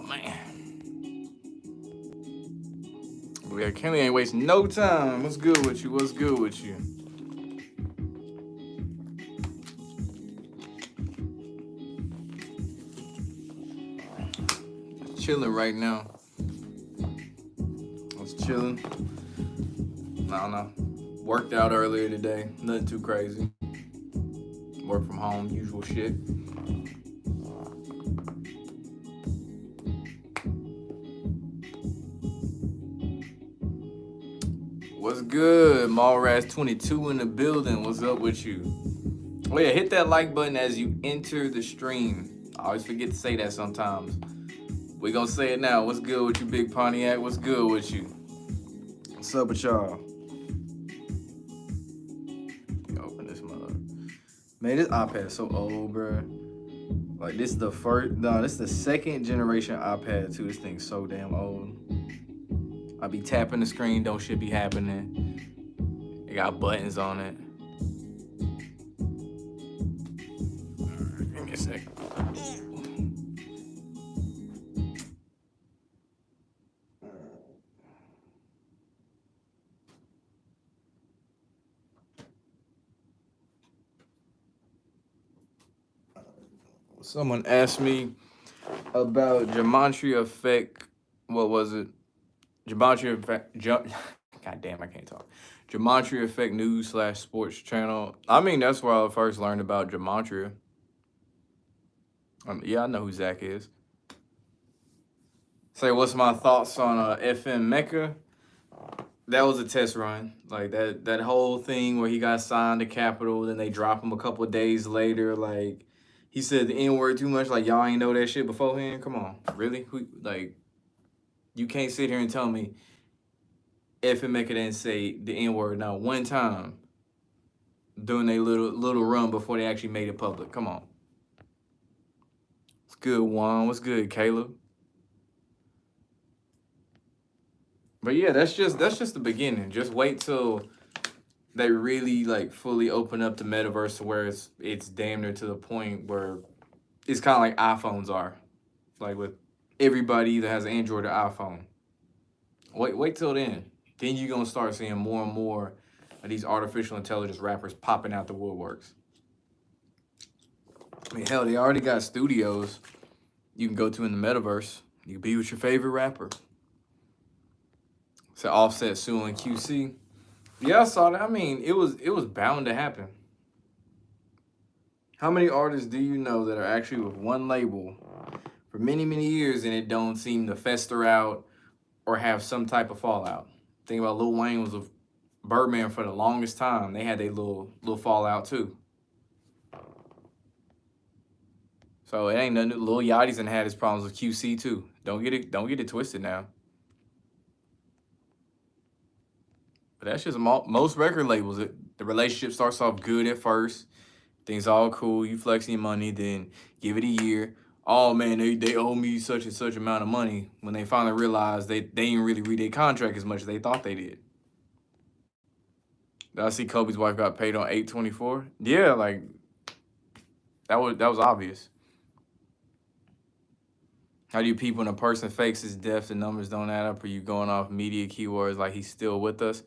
man. Yeah, Kenley ain't wasting no time. What's good with you? What's good with you? Chilling right now. I was chilling. I don't know. Worked out earlier today. Nothing too crazy. Work from home, usual shit. What's good? Mallrats22 in the building. What's up with you? Oh yeah, hit that like button as you enter the stream. I always forget to say that sometimes. We gonna say it now. What's good with you, Big Pontiac? What's good with you? What's up with y'all? Open this mother. Man, this iPad is so old, bro. Like this is the first, no, this is the second generation iPad too. This thing's so damn old. I be tapping the screen, don't shit be happening. It got buttons on it. Right, give me a second. Someone asked me about geometry effect. What was it? Geometry effect. God damn, I can't talk. Geometry effect news / sports channel. I mean, that's where I first learned about gematria. Yeah, I know who Zach is. Say, what's my thoughts on FM Mecca? That was a test run. Like that whole thing where he got signed to Capitol, then they drop him a couple of days later. Like he said the N-word too much. Like y'all ain't know that shit beforehand. Come on, really? Like you can't sit here and tell me FM Mecca didn't say the N-word not one time during their little run before they actually made it public. Come on. What's good, Juan? What's good, Caleb? But yeah, that's just the beginning. Just wait till they really like fully open up the metaverse to where it's damn near to the point where it's kind of like iPhones are, like with everybody either has Android or iPhone. Wait till then. Then you're gonna start seeing more and more of these artificial intelligence rappers popping out the woodworks. I mean, hell, they already got studios you can go to in the metaverse. You can be with your favorite rapper. So Offset suing QC. Yeah, I saw that. I mean, it was bound to happen. How many artists do you know that are actually with one label for many, many years and it don't seem to fester out or have some type of fallout? Think about Lil Wayne was with Birdman for the longest time. They had their little fallout too. So it ain't nothing. Lil Yachty's and had his problems with QC too. Don't get it twisted now. But that's just most record labels. The relationship starts off good at first. Things all cool. You flexing your money, then give it a year. Oh man, they owe me such and such amount of money. When they finally realize they didn't really read their contract as much as they thought they did. Did I see Kobe's wife got paid on 8/24? Yeah, like that was obvious. How do you peep when a person fakes his death, the numbers don't add up? Are you going off media keywords like he's still with us?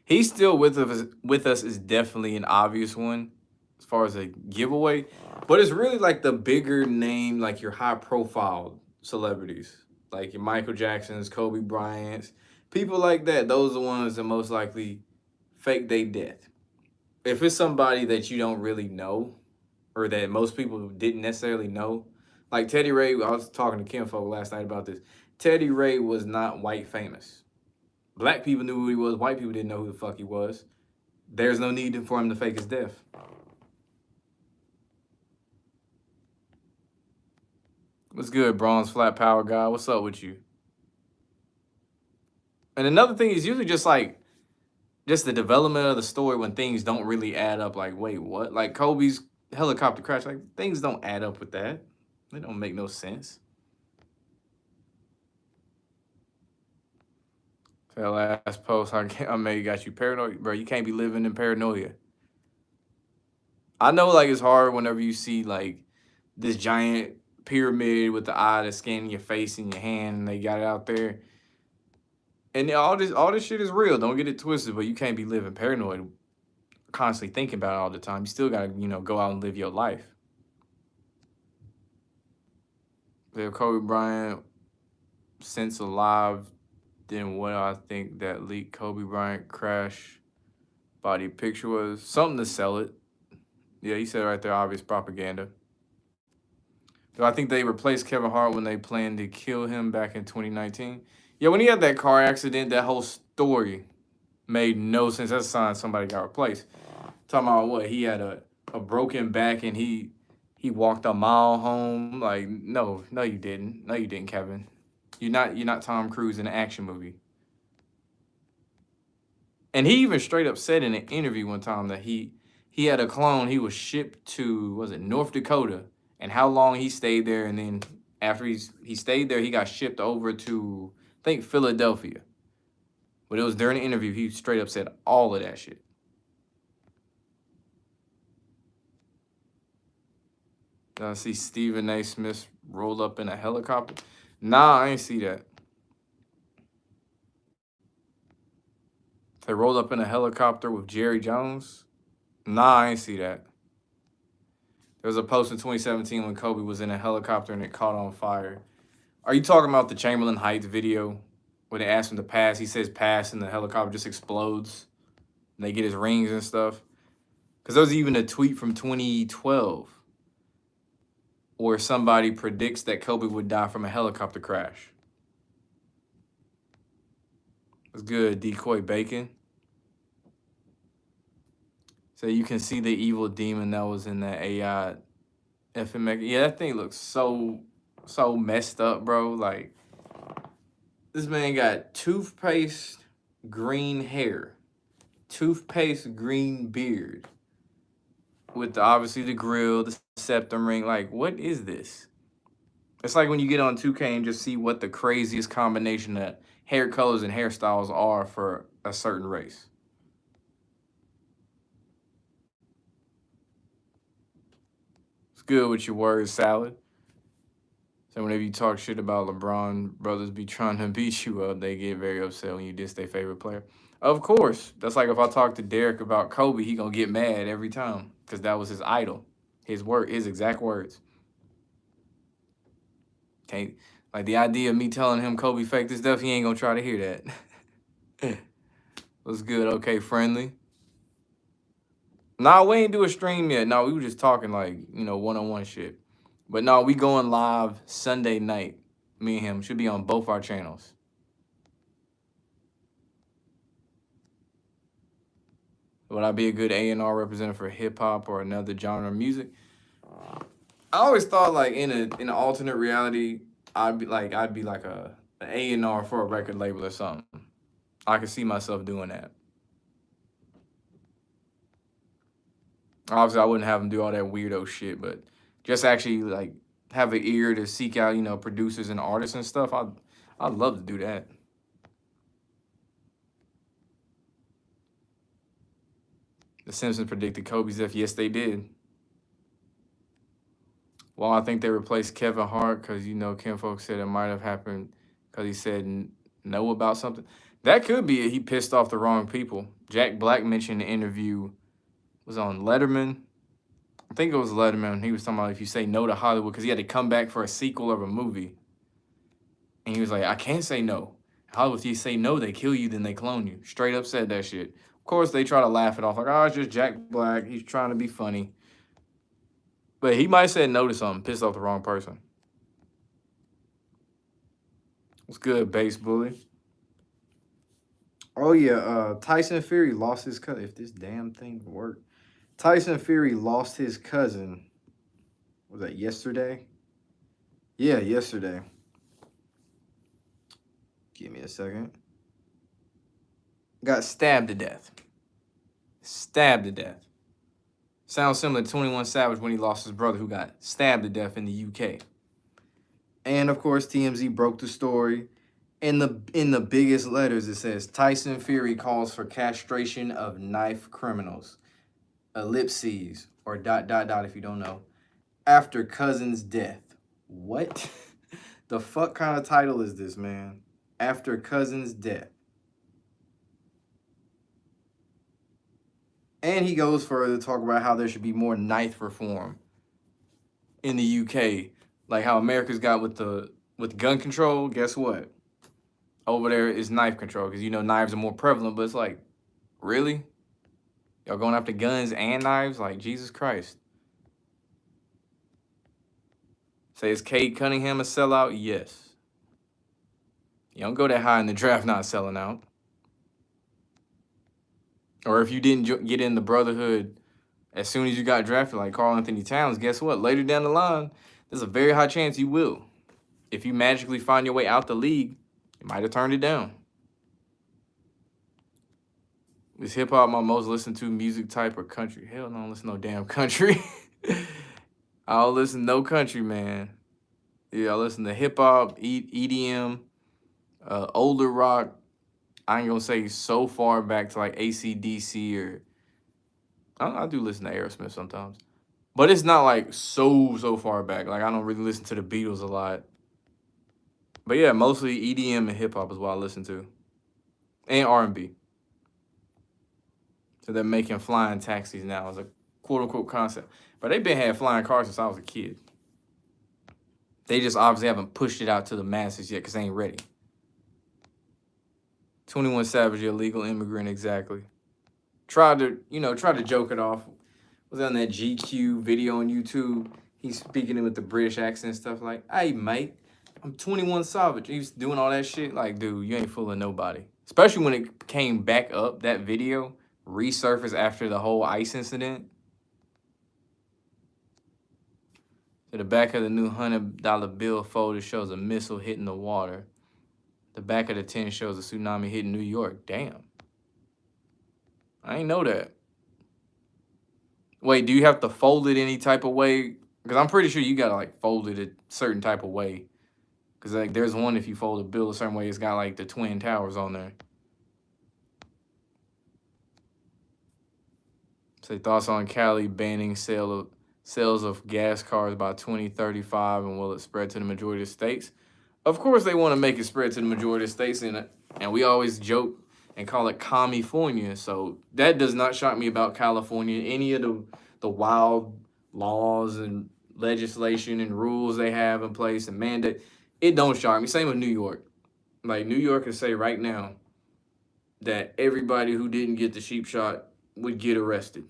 He's still with us is definitely an obvious one as far as a giveaway. But it's really like the bigger name, like your high profile celebrities, like your Michael Jacksons, Kobe Bryant's, people like that. Those are the ones that most likely fake their death. If it's somebody that you don't really know or that most people didn't necessarily know, like Teddy Ray, I was talking to Kinfolk last night about this. Teddy Ray was not white famous. Black people knew who he was. White people didn't know who the fuck he was. There's no need for him to fake his death. What's good, Bronze Flat Power Guy? What's up with you? And another thing is usually just the development of the story when things don't really add up. Like, wait, what? Like Kobe's helicopter crash. Like, things don't add up with that. They don't make no sense. That last post I made got you paranoid, bro. You can't be living in paranoia. I know, like, it's hard whenever you see like this giant pyramid with the eye that's scanning your face and your hand, and they got it out there. And all this shit is real. Don't get it twisted, but you can't be living paranoid, constantly thinking about it all the time. You still gotta, go out and live your life. If Kobe Bryant since alive, then what I think that leaked Kobe Bryant crash body picture was something to sell it. Yeah, he said right there, obvious propaganda. Do I think they replaced Kevin Hart when they planned to kill him back in 2019? Yeah, when he had that car accident, that whole story made no sense. That's a sign somebody got replaced. Talking about what? He had a broken back and he walked a mile home. Like, no, you didn't. No, you didn't, Kevin. You're not Tom Cruise in an action movie. And he even straight up said in an interview one time that he had a clone. He was shipped to, was it North Dakota? And how long he stayed there, and then after he stayed there, he got shipped over to, I think, Philadelphia. But it was during the interview, he straight up said all of that shit. I see Stephen A. Smith rolled up in a helicopter. Nah, I ain't see that. They rolled up in a helicopter with Jerry Jones. Nah, I ain't see that. There was a post in 2017 when Kobe was in a helicopter and it caught on fire. Are you talking about the Chamberlain Heights video where they asked him to pass? He says pass and the helicopter just explodes. And they get his rings and stuff. Because there was even a tweet from 2012 where somebody predicts that Kobe would die from a helicopter crash. It's good, Decoy Bacon. So you can see the evil demon that was in that AI FMX. Yeah, that thing looks so messed up, bro. Like, this man got toothpaste green hair, toothpaste green beard, with obviously the grill, the septum ring. Like, what is this? It's like when you get on 2K and just see what the craziest combination of hair colors and hairstyles are for a certain race. Good with your words, Salad. So whenever you talk shit about LeBron, brothers be trying to beat you up, they get very upset when you diss their favorite player. Of course. That's like if I talk to Derek about Kobe, he gonna get mad every time because that was his idol. His exact words. Okay, like the idea of me telling him Kobe faked this stuff, he ain't gonna try to hear that. What's good? Okay, friendly. Nah, we ain't do a stream yet. No, we were just talking like, one-on-one shit. But no, we going live Sunday night. Me and him should be on both our channels. Would I be a good A&R representative for hip hop or another genre of music? I always thought like in an alternate reality, I'd be like an A&R for a record label or something. I could see myself doing that. Obviously, I wouldn't have them do all that weirdo shit, but just actually like have an ear to seek out, producers and artists and stuff. I'd love to do that. The Simpsons predicted Kobe's death. Yes, they did. Well, I think they replaced Kevin Hart because, Ken folks said it might have happened because he said no about something. That could be it. He pissed off the wrong people. Jack Black mentioned in the interview, was on Letterman. I think it was Letterman. He was talking about if you say no to Hollywood, because he had to come back for a sequel of a movie. And he was like, I can't say no. Hollywood, if you say no, they kill you, then they clone you. Straight up said that shit. Of course, they try to laugh it off, like, it's just Jack Black. He's trying to be funny. But he might have said no to something, pissed off the wrong person. What's good, Base Bully? Oh, yeah, Tyson Fury lost his cousin. If this damn thing worked. Tyson Fury lost his cousin. Was that yesterday? Yeah, yesterday. Give me a second. Got stabbed to death. Stabbed to death. Sounds similar to 21 Savage when he lost his brother who got stabbed to death in the UK. And, of course, TMZ broke the story. In the biggest letters, it says, Tyson Fury calls for castration of knife criminals. Ellipses, or ... if you don't know, after cousin's death. What the fuck kind of title is this, man? After cousin's death. And he goes further to talk about how there should be more knife reform in the UK. Like how America's got with gun control, guess what? Over there is knife control, because you know knives are more prevalent, but it's like, really? Y'all going after guns and knives? Like, Jesus Christ. Say, is Cade Cunningham a sellout? Yes. You don't go that high in the draft not selling out. Or if you didn't get in the Brotherhood as soon as you got drafted, like Karl Anthony Towns, guess what? Later down the line, there's a very high chance you will. If you magically find your way out the league, you might have turned it down. Is hip hop my most listened to music type or country? Hell no, I don't listen to no damn country. I don't listen to no country, man. Yeah, I listen to hip hop, EDM, older rock. I ain't gonna say so far back to like AC/DC or I do listen to Aerosmith sometimes, but it's not like so far back. Like I don't really listen to the Beatles a lot. But yeah, mostly EDM and hip hop is what I listen to, and R&B. So they're making flying taxis now as a quote unquote concept, but they've been had flying cars since I was a kid. They just obviously haven't pushed it out to the masses yet because they ain't ready. 21 Savage, illegal immigrant, exactly. Tried to joke it off. Was on that GQ video on YouTube. He's speaking with the British accent and stuff like, hey, mate, I'm 21 Savage. He's doing all that shit. Like, dude, you ain't fooling nobody. Especially when it came back up, that video resurfaced after the whole ICE incident. To the back of the new $100 bill folder shows a missile hitting the water. The back of the 10 shows a tsunami hitting New York. Damn. I ain't know that. Wait, do you have to fold it any type of way? Because I'm pretty sure you got to like fold it a certain type of way. Because like there's one, if you fold a bill a certain way, it's got like the Twin Towers on there. Say thoughts on Cali banning sales of gas cars by 2035, and will it spread to the majority of states? Of course they want to make it spread to the majority of states, and we always joke and call it California. So that does not shock me about California. Any of the wild laws and legislation and rules they have in place and mandate, it don't shock me. Same with New York. Like New York can say right now that everybody who didn't get the sheep shot would get arrested.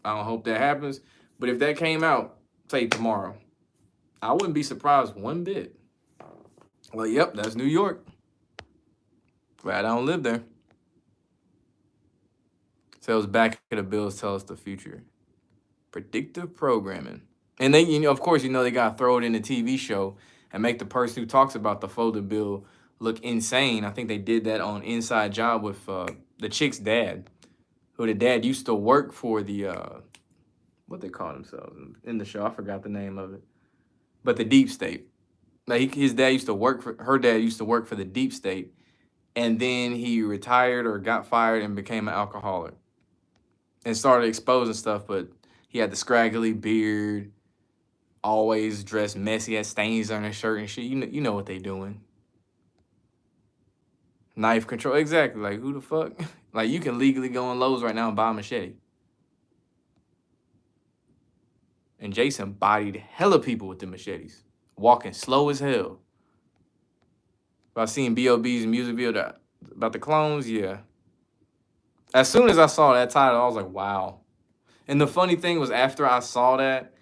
I don't hope that happens. But if that came out, say tomorrow, I wouldn't be surprised one bit. Well, yep, that's New York. But I don't live there. So it's back of the bills tell us the future. Predictive programming. And they, of course, they got to throw it in a TV show and make the person who talks about the folded bill look insane. I think they did that on Inside Job with the chick's dad, who the dad used to work for the, what they call themselves in the show. I forgot the name of it. But the deep state. Like his dad used to work for, her dad used to work for the deep state. And then he retired or got fired and became an alcoholic. And started exposing stuff, but he had the scraggly beard, always dressed messy, had stains on his shirt and shit. You know what they doing. Knife control, exactly. Like, who the fuck? Like, you can legally go on Lowe's right now and buy a machete. And Jason bodied hella people with the machetes, walking slow as hell. If I seen B.O.B.'s music video about the clones, yeah. As soon as I saw that title, I was like, wow. And the funny thing was, after I saw that,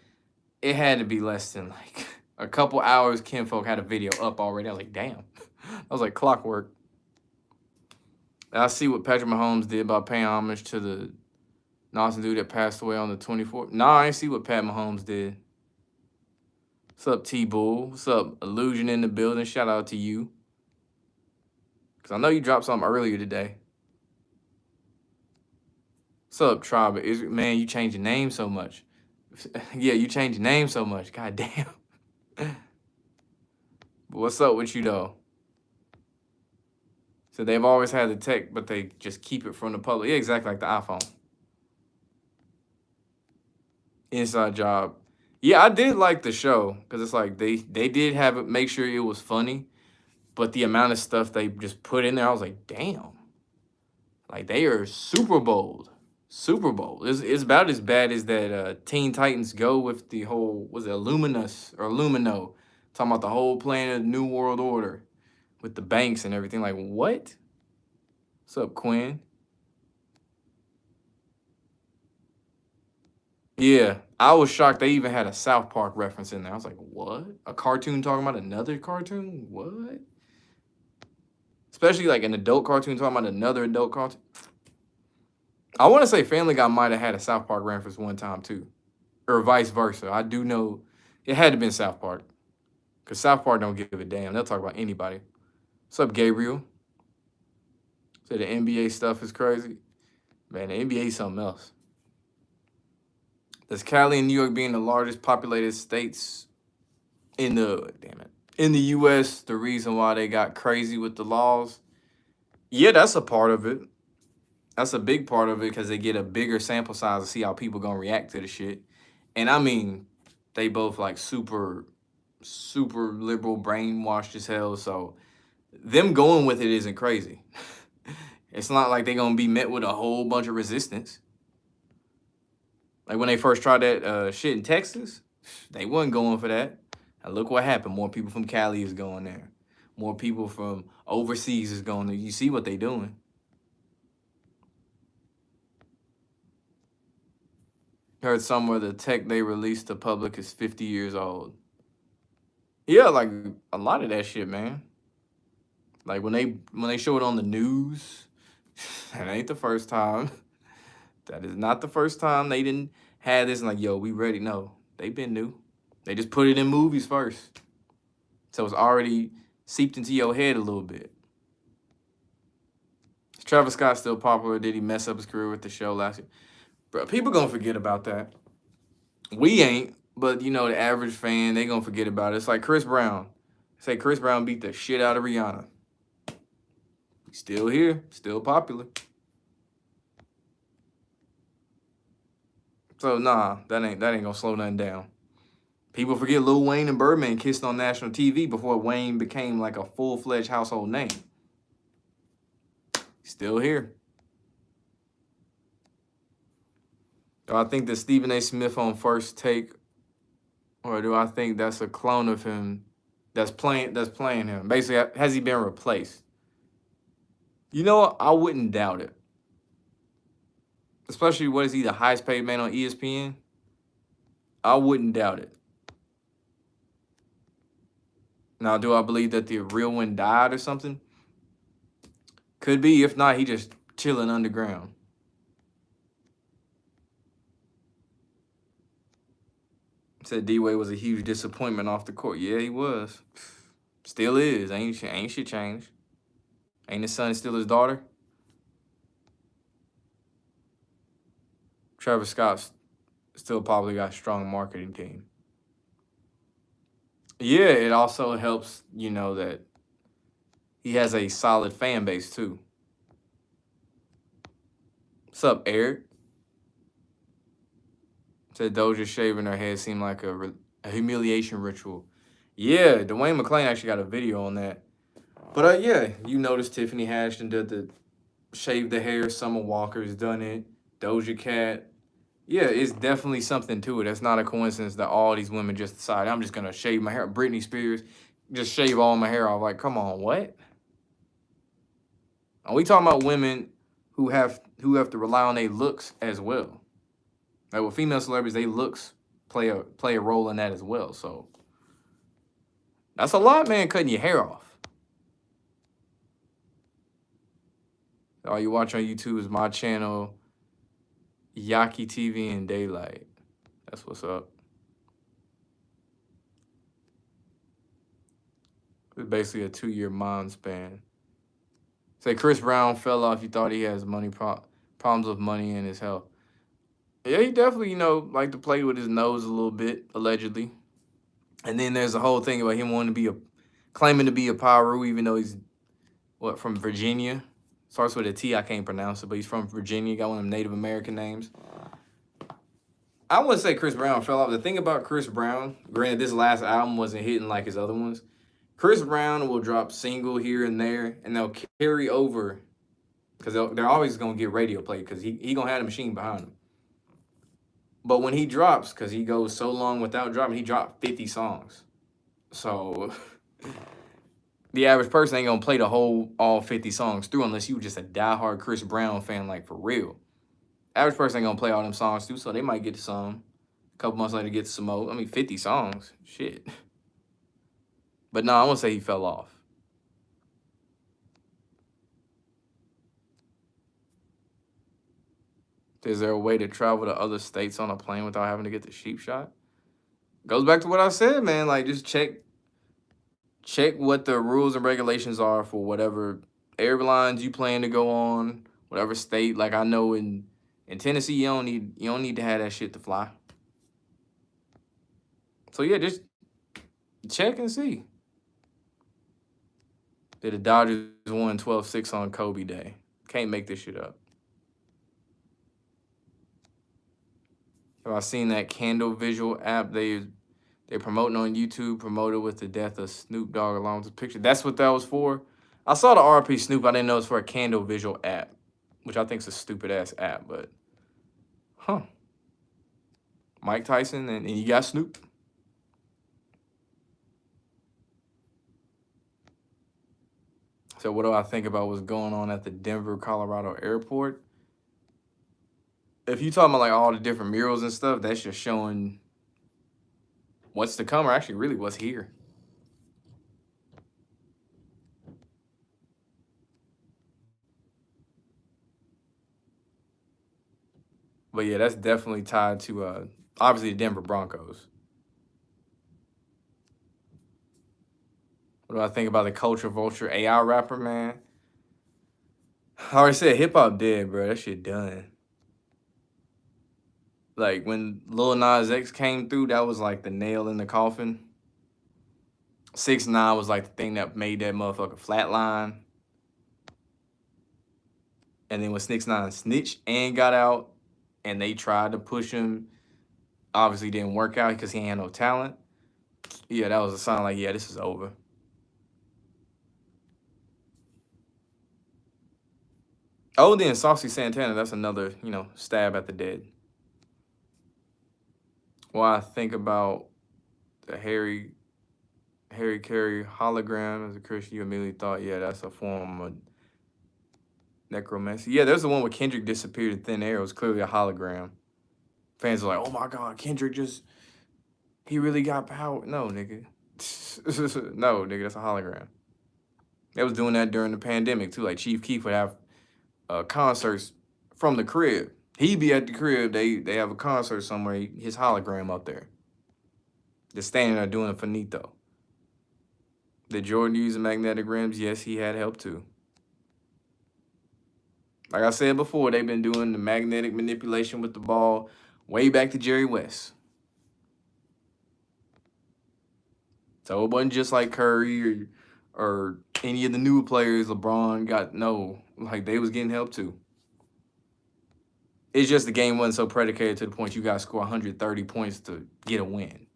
it had to be less than like a couple hours. Kinfolk had a video up already. I was like, damn. I was like, clockwork. I see what Patrick Mahomes did by paying homage to the Nelson dude that passed away on the 24th. Nah, I ain't see what Pat Mahomes did. What's up, T-Bull? What's up, Illusion in the building? Shout out to you. Because I know you dropped something earlier today. What's up, Tribe? Man, you changed your name so much. Yeah, you changed your name so much. God damn. But what's up with you, though? So they've always had the tech, but they just keep it from the public. Yeah, exactly like the iPhone. Inside Job. Yeah, I did like the show because it's like they did have it, make sure it was funny, but the amount of stuff they just put in there, I was like, damn, like they are super bold, super bold. It's about as bad as that Teen Titans Go with the whole, was it Illuminus or Lumino, talking about the whole plan of the New World Order with the banks and everything. Like what? What's up, Quinn? Yeah, I was shocked they even had a South Park reference in there. I was like, what? A cartoon talking about another cartoon? What? Especially like an adult cartoon talking about another adult cartoon. I want to say Family Guy might have had a South Park reference one time too, or vice versa. I do know it had to been South Park because South Park don't give a damn. They'll talk about anybody. What's up, Gabriel? Say the NBA stuff is crazy. Man, the NBA is something else. Does Cali and New York being the largest populated states in the in the US the reason why they got crazy with the laws? Yeah, that's a part of it. That's a big part of it because they get a bigger sample size to see how people gonna react to the shit. And I mean, they both like super liberal, brainwashed as hell. So them going with it isn't crazy. It's not like they're gonna be met with a whole bunch of resistance. Like when they first tried that shit in Texas, they wasn't going for that. And look what happened. More people from Cali is going there. More people from overseas is going there. You see what they doing. Heard somewhere the tech they released to public is 50 years old. Yeah, like a lot of that shit, man. Like when they show it on the news, that ain't the first time. That is not the first time they didn't have this and like, yo, we ready. No, they been new. They just put it in movies first. So it's already seeped into your head a little bit. Is Travis Scott still popular? Did he mess up his career with the show last year? Bro, people gonna forget about that. We ain't, but you know, the average fan, they gonna forget about it. It's like Chris Brown. Say Chris Brown beat the shit out of Rihanna. He's still here, still popular. So nah, that ain't gonna slow nothing down. People forget Lil Wayne and Birdman kissed on national TV before Wayne became like a full-fledged household name. Still here. Do I think that Stephen A. Smith on First Take, or do I think that's a clone of him that's playing him? Basically, has he been replaced? You know what? I wouldn't doubt it. Especially, what is he, the highest paid man on ESPN? I wouldn't doubt it. Now, do I believe that the real one died or something? Could be. If not, he just chilling underground. Said D-Wade was a huge disappointment off the court. Yeah, he was. Still is. Ain't shit changed. Ain't his son still his daughter? Travis Scott still probably got a strong marketing team. Yeah, it also helps, you know, that he has a solid fan base too. What's up, Eric? Said Doja shaving her head seemed like a humiliation ritual. Yeah, Dwayne McClain actually got a video on that. But yeah, you noticed Tiffany Haddish did the shave the hair. Summer Walker's done it. Doja Cat. Yeah, it's definitely something to it. It's not a coincidence that all these women just decide, I'm just gonna shave my hair. Britney Spears just shave all my hair off. Like, come on, what? Are we talking about women who have to rely on their looks as well? Like with female celebrities, they looks play a role in that as well. So that's a lot, man, cutting your hair off. All you watch on YouTube is my channel, Yaki TV and Daylight. That's what's up. It's basically a 2-year mind span. Say Chris Brown fell off. You thought he has problems with money and his health. Yeah, he definitely, you know, like to play with his nose a little bit, allegedly. And then there's a whole thing about him wanting to be claiming to be a Piru, even though he's from Virginia. Starts with a T. I can't pronounce it, but he's from Virginia. Got one of them Native American names. I wouldn't say Chris Brown fell off. The thing about Chris Brown, granted, this last album wasn't hitting like his other ones. Chris Brown will drop single here and there, and they'll carry over because they're always gonna get radio play because he gonna have the machine behind him. But when he drops, because he goes so long without dropping, he dropped 50 songs. So the average person ain't gonna play the whole all 50 songs through unless you just a diehard Chris Brown fan, like for real. Average person ain't gonna play all them songs through, so they might get to some. A couple months later, get to some more. I mean, 50 songs, shit. But no, I won't say he fell off. Is there a way to travel to other states on a plane without having to get the sheep shot? Goes back to what I said, man. Like, just check what the rules and regulations are for whatever airlines you plan to go on, whatever state. Like, I know in Tennessee, you don't need to have that shit to fly. So yeah, just check and see. Did the Dodgers won 12-6 on Kobe Day? Can't make this shit up. Have I seen that candle visual app they're promoting on YouTube, promoted with the death of Snoop Dogg along with the picture? That's what that was for? I saw the RP Snoop. I didn't know it was for a candle visual app, which I think is a stupid-ass app, but huh. Mike Tyson, and you got Snoop. So what do I think about what's going on at the Denver, Colorado airport? If you talking about like all the different murals and stuff, that's just showing what's to come, or actually really what's here. But yeah, that's definitely tied to obviously the Denver Broncos. What do I think about the Culture Vulture AI rapper, man? I already said hip hop dead, bro. That shit done. Like when Lil Nas X came through, that was like the nail in the coffin. 6ix9ine was like the thing that made that motherfucker flatline. And then when 6ix9ine snitched and got out, and they tried to push him, obviously didn't work out because he ain't had no talent. Yeah, that was a sign like, yeah, this is over. Oh, then Saucy Santana, that's another, stab at the dead. Well, I think about the Harry Carey hologram as a Christian, you immediately thought, yeah, that's a form of necromancy. Yeah, there's the one where Kendrick disappeared in thin air. It was clearly a hologram. Fans are like, oh my God, Kendrick he really got power. No, nigga. No, nigga, that's a hologram. They was doing that during the pandemic too. Like Chief Keef would have concerts from the crib. He'd be at the crib. They have a concert somewhere. His hologram up there. Just standing there doing a finito. Did Jordan use the magnetic rims? Yes, he had help too. Like I said before, they've been doing the magnetic manipulation with the ball way back to Jerry West. So it wasn't just like Curry or any of the new players LeBron got. No, like they was getting help too. It's just the game wasn't so predicated to the point you got to score 130 points to get a win.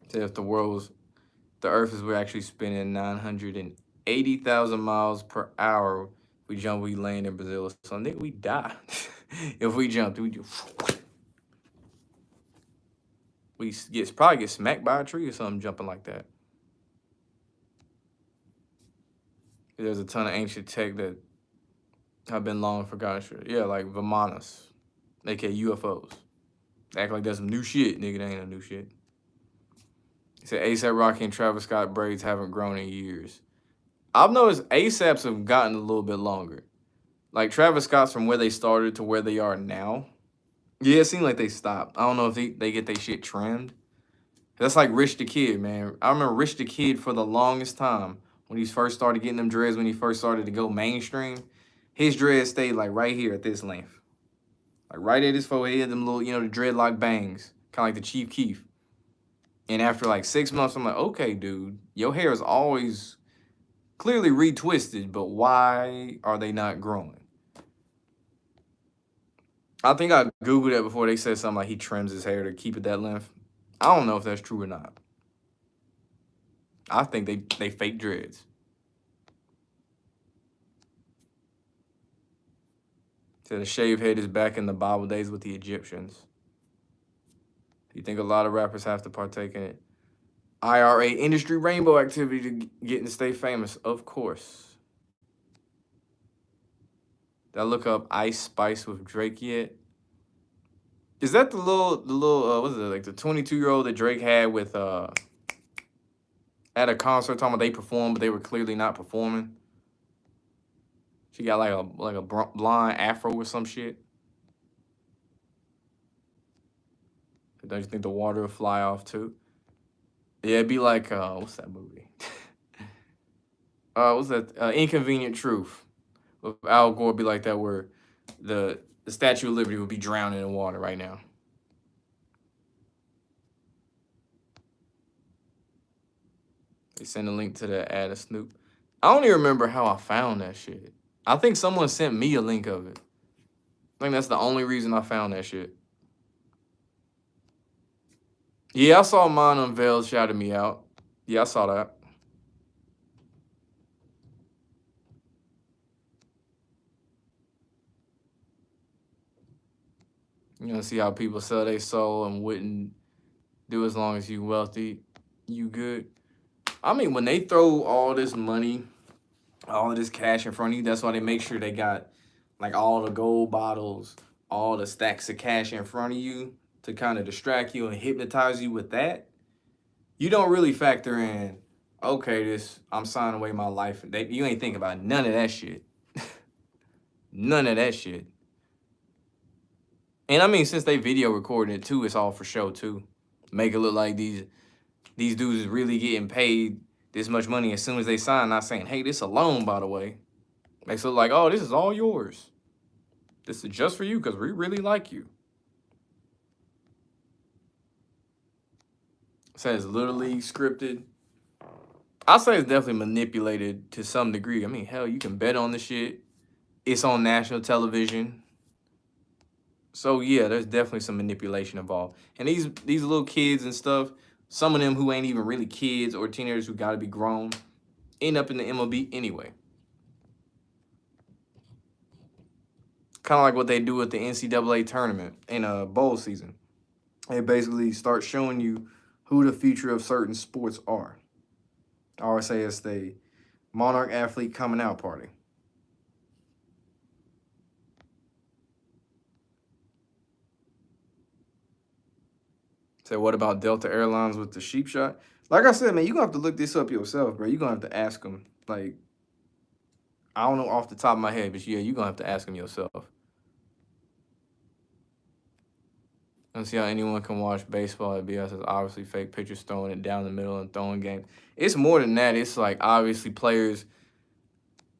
So if the Earth is we're actually spinning 980,000 miles per hour. If we jump, we land in Brazil. So nigga, we die. If we jumped, we probably get smacked by a tree or something jumping like that. There's a ton of ancient tech that have been long forgotten. Yeah, like Vimanas, aka UFOs. Act like that's some new shit, nigga. That ain't no new shit. He said ASAP Rocky and Travis Scott braids haven't grown in years. I've noticed ASAPs have gotten a little bit longer. Like Travis Scott's from where they started to where they are now. Yeah, it seemed like they stopped. I don't know if they get their shit trimmed. That's like Rich the Kid, man. I remember Rich the Kid for the longest time when he first started getting them dreads, when he first started to go mainstream. His dreads stayed like right here at this length. Like right at his forehead, them little, the dreadlock bangs. Kind of like the Chief Keef. And after like 6 months, I'm like, okay, dude, your hair is always clearly retwisted, but why are they not growing? I think I Googled that before. They said something like he trims his hair to keep it that length. I don't know if that's true or not. I think they fake dreads. Said the shaved head is back in the Bible days with the Egyptians. Do you think a lot of rappers have to partake in it? IRA industry rainbow activity to get and stay famous? Of course. Did I look up Ice Spice with Drake yet? Is that the little what is it, like the 22-year-old that Drake had with at a concert talking about they performed, but they were clearly not performing? She got like a blonde afro or some shit. Don't you think the water will fly off too? Yeah, it'd be like what's that movie? What's that? Inconvenient Truth. With Al Gore be like that, where the Statue of Liberty would be drowning in water right now. They send a link to the ad of Snoop. I don't even remember how I found that shit. I think someone sent me a link of it. I think that's the only reason I found that shit. Yeah, I saw mine unveiled, shouted me out. Yeah, I saw that. You know, see how people sell their soul and wouldn't do as long as you wealthy, you good. I mean, when they throw all this money, all of this cash in front of you, that's why they make sure they got like all the gold bottles, all the stacks of cash in front of you to kind of distract you and hypnotize you with that. You don't really factor in, okay, this I'm signing away my life. You ain't thinking about none of that shit. None of that shit. And I mean, since they video recording it too, it's all for show too. Make it look like these dudes is really getting paid this much money as soon as they sign, not saying, hey, this a loan, by the way. Makes it look like, oh, this is all yours. This is just for you because we really like you. It says Little League scripted. I say it's definitely manipulated to some degree. I mean, hell, you can bet on the shit. It's on national television. So yeah, there's definitely some manipulation involved. And these little kids and stuff, some of them who ain't even really kids or teenagers who gotta be grown, end up in the MLB anyway. Kind of like what they do at the NCAA tournament in a bowl season. They basically start showing you who the future of certain sports are. I always say it's the Monarch Athlete Coming Out Party. So what about Delta Airlines with the sheep shot? Like I said, man, you're going to have to look this up yourself, bro. You're going to have to ask them. Like, I don't know off the top of my head, but yeah, you're going to have to ask them yourself. Let's see how anyone can watch baseball at BS. It's obviously fake pitchers throwing it down the middle and throwing games. It's more than that. It's like obviously players,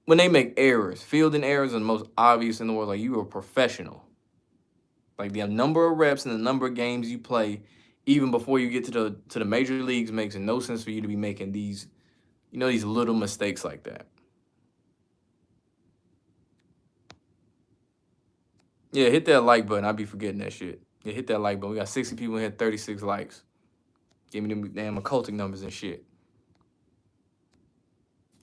when they make errors, fielding errors are the most obvious in the world. Like you are a professional. Like the number of reps and the number of games you play, even before you get to the major leagues, makes no sense for you to be making these, these little mistakes like that. Yeah, hit that like button. I'd be forgetting that shit. Yeah, hit that like button. We got 60 people in here, 36 likes. Give me them damn occultic numbers and shit.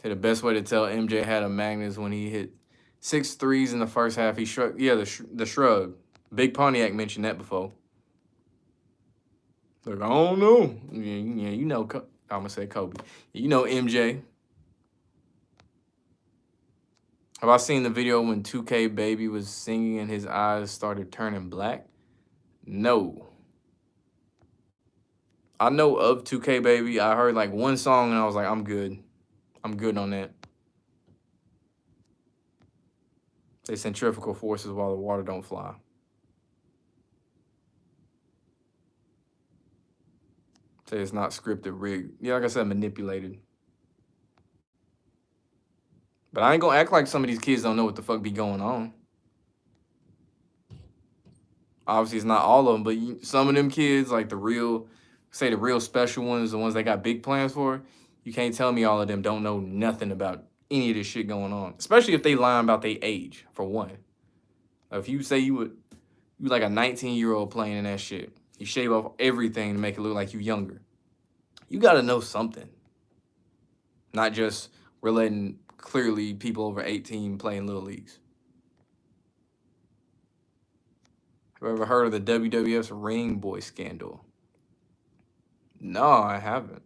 Say the best way to tell MJ had a magnet is when he hit 6 threes in the first half. He shrugged. Yeah, the shrug. Big Pontiac mentioned that before. Like, I don't know. Yeah, I'm going to say Kobe. You know MJ. Have I seen the video when 2K Baby was singing and his eyes started turning black? No. I know of 2K Baby. I heard like one song and I was like, I'm good. I'm good on that. They centrifugal forces while the water don't fly. Say it's not scripted, rigged. Yeah, like I said, manipulated. But I ain't gonna act like some of these kids don't know what the fuck be going on. Obviously, it's not all of them, but some of them kids, like the real special ones, the ones that got big plans for, you can't tell me all of them don't know nothing about any of this shit going on. Especially if they lie about their age, for one. If you say you would, You like a 19-year-old playing in that shit. You shave off everything to make it look like you younger. You gotta know something. Not just we're letting clearly people over 18 play in little leagues. Have you ever heard of the WWF's Ring Boy scandal? No, I haven't.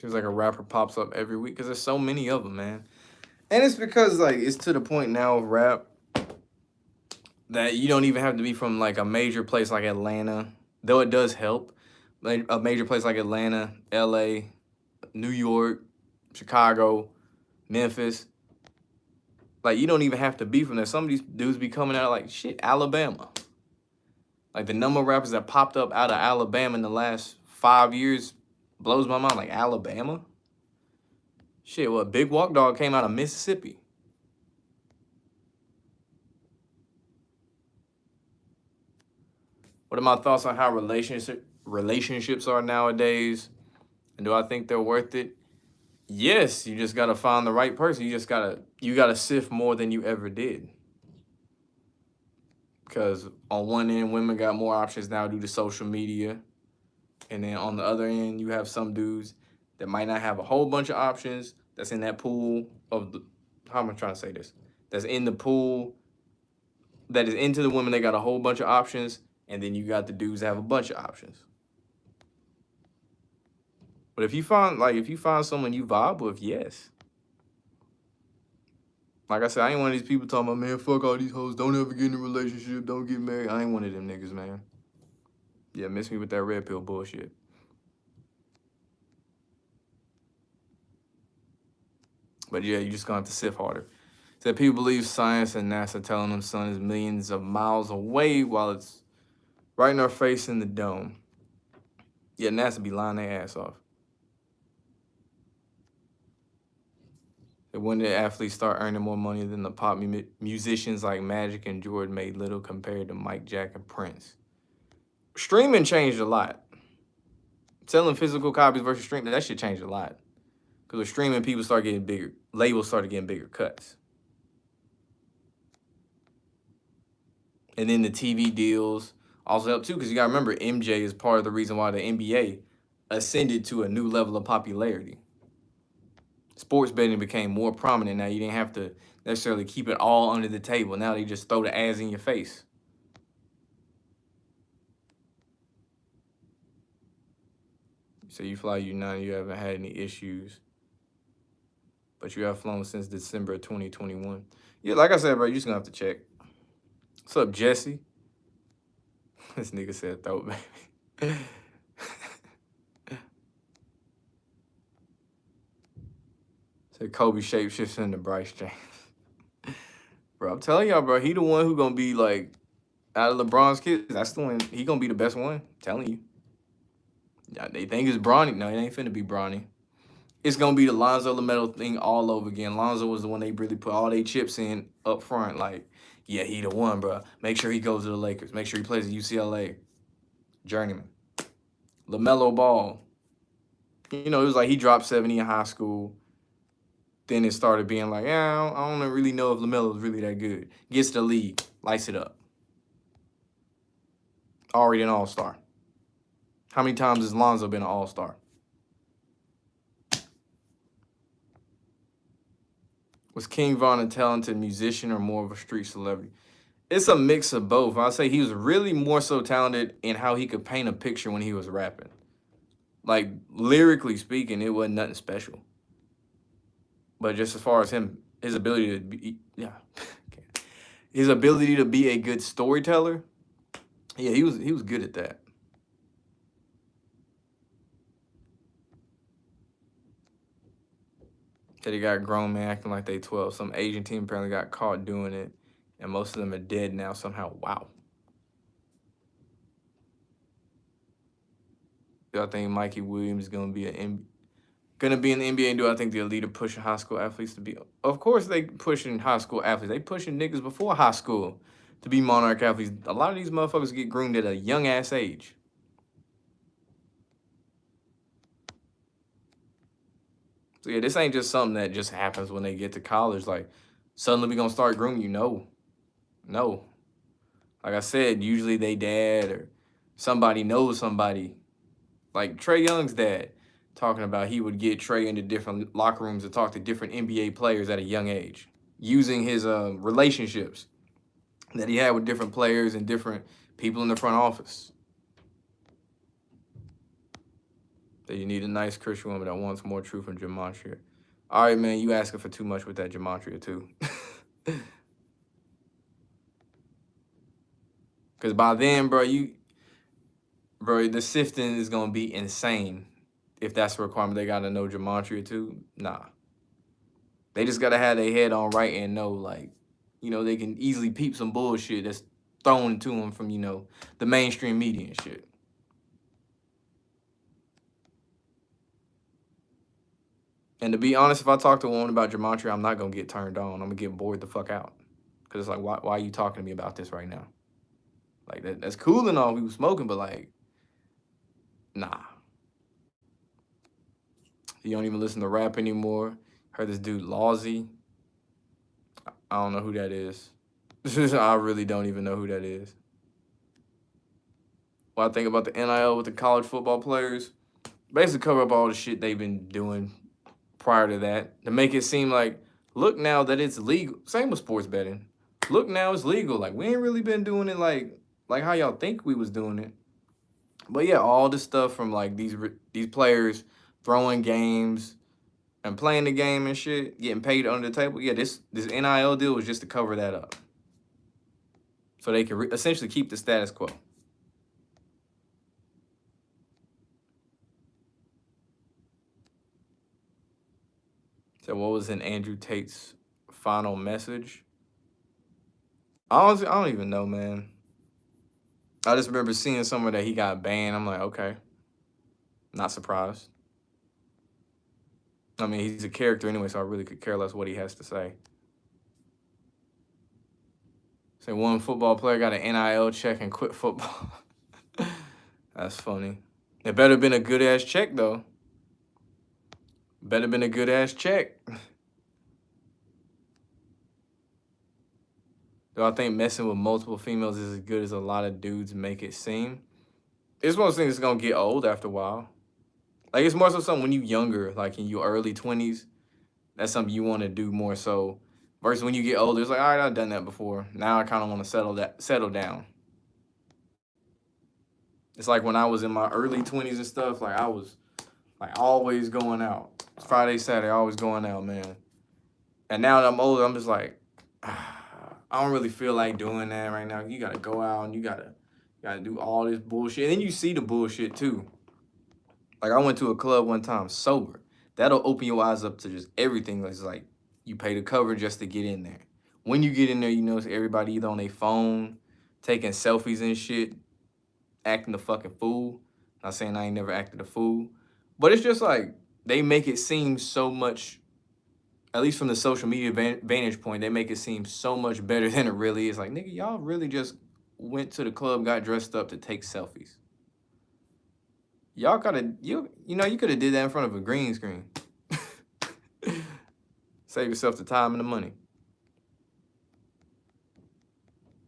Seems like a rapper pops up every week because there's so many of them, man. And it's because like it's to the point now of rap that you don't even have to be from like a major place like Atlanta, though it does help. Like a major place like Atlanta, LA, New York, Chicago, Memphis. Like you don't even have to be from there. Some of these dudes be coming out of like shit, Alabama. Like the number of rappers that popped up out of Alabama in the last 5 years blows my mind. Like Alabama? Shit, what? Big Walk Dog came out of Mississippi. What are my thoughts on how relationships are nowadays? And do I think they're worth it? Yes, you just gotta find the right person. You gotta sift more than you ever did. Because on one end, women got more options now due to social media. And then on the other end, you have some dudes that might not have a whole bunch of options that's in that pool of the, how am I trying to say this? That's in the pool that is into the women, they got a whole bunch of options. And then you got the dudes that have a bunch of options. But if you find someone you vibe with, yes. Like I said, I ain't one of these people talking about, man, fuck all these hoes, don't ever get in a relationship, don't get married. I ain't one of them niggas, man. Yeah, miss me with that red pill bullshit. But yeah, you just gonna have to sift harder. Said people believe science and NASA telling them sun is millions of miles away while it's right in our face in the dome. Yeah, NASA be lying their ass off. And when did athletes start earning more money than the pop musicians like Magic and Jordan made little compared to Mike, Jack, and Prince? Streaming changed a lot. Selling physical copies versus streaming, that shit changed a lot. Because with streaming, people start getting bigger. Labels started getting bigger cuts. And then the TV deals also help too, because you got to remember, MJ is part of the reason why the NBA ascended to a new level of popularity. Sports betting became more prominent now. You didn't have to necessarily keep it all under the table. Now they just throw the ads in your face. So you fly United, you haven't had any issues. But you have flown since December of 2021. Yeah, like I said, bro, you just gonna have to check. What's up, Jesse? This nigga said throw it, baby. Said Kobe shapeshifts into Bryce James. Bro, I'm telling y'all, bro, he the one who gonna be like, out of LeBron's kids, that's the one, he gonna be the best one. I'm telling you. Yeah, they think it's Bronny. No, it ain't finna be Bronny. It's gonna be the Lonzo LaMelo thing all over again. Lonzo was the one they really put all their chips in up front. Like, yeah, he the one, bro. Make sure he goes to the Lakers. Make sure he plays at UCLA. Journeyman. LaMelo Ball. You know, it was like he dropped 70 in high school. Then it started being like, yeah, I don't really know if LaMelo is really that good. Gets the league, lights it up. Already an all-star. How many times has Lonzo been an all-star? Was King Von a talented musician or more of a street celebrity? It's a mix of both. I'll say he was really more so talented in how he could paint a picture when he was rapping. Like, lyrically speaking, it wasn't nothing special. But just as far as his ability to be, his ability to be a good storyteller, yeah, he was good at that. Said he got grown men acting like they 12. Some Asian team apparently got caught doing it, and most of them are dead now somehow. Wow. Do I think Mikey Williams is gonna be in the NBA? And do I think the elite are pushing high school athletes to be? Of course they pushing high school athletes. They pushing niggas before high school to be Monarch athletes. A lot of these motherfuckers get groomed at a young ass age. So yeah, this ain't just something that just happens when they get to college. Like suddenly we gonna start grooming you. No, no. Like I said, usually they dad or somebody knows somebody. Like Trey Young's dad talking about he would get Trey into different locker rooms to talk to different NBA players at a young age, using his relationships that he had with different players and different people in the front office. That you need a nice Christian woman that wants more truth from gematria. All right, man, you asking for too much with that gematria too. Because by then, bro, the sifting is gonna be insane. If that's a requirement, they gotta know gematria too. Nah, they just gotta have their head on right and know, like, they can easily peep some bullshit that's thrown to them from the mainstream media and shit. And to be honest, if I talk to a woman about gematria, I'm not gonna get turned on. I'm gonna get bored the fuck out. Cause it's like, why are you talking to me about this right now? Like that's cool and all, we was smoking, but like, nah. You don't even listen to rap anymore. Heard this dude Lawsy. I don't know who that is. I really don't even know who that is. What I think about the NIL with the college football players, basically cover up all the shit they've been doing prior to that to make it seem like, look now that it's legal. Same with sports betting. Look now it's legal. Like we ain't really been doing it like how y'all think we was doing it. But yeah, all this stuff from like these players throwing games and playing the game and shit, getting paid under the table. Yeah, this NIL deal was just to cover that up, so they can essentially keep the status quo. So what was in Andrew Tate's final message? Honestly, I don't even know, man. I just remember seeing somewhere that he got banned. I'm like, okay, not surprised. I mean, he's a character anyway, so I really could care less what he has to say. Say one football player got an NIL check and quit football. That's funny. It better been a good ass check though. Better been a good ass check. Do I think messing with multiple females is as good as a lot of dudes make it seem? It's one of those things that's gonna get old after a while. Like it's more so something when you younger, like in your early 20s, that's something you want to do more so. Versus when you get older, it's like, all right, I've done that before. Now I kind of want to settle down. It's like when I was in my early 20s and stuff, like I was like always going out. Friday, Saturday, always going out, man. And now that I'm older, I'm just like, I don't really feel like doing that right now. You gotta go out and you gotta do all this bullshit. And then you see the bullshit too. Like I went to a club one time sober. That'll open your eyes up to just everything. It's like you pay the cover just to get in there. When you get in there, you notice everybody either on their phone, taking selfies and shit, acting a fucking fool. Not saying I ain't never acted a fool, but it's just like they make it seem so much, at least from the social media vantage point, they make it seem so much better than it really is. Like, nigga, y'all really just went to the club, got dressed up to take selfies. Y'all gotta, you could have did that in front of a green screen. Save yourself the time and the money.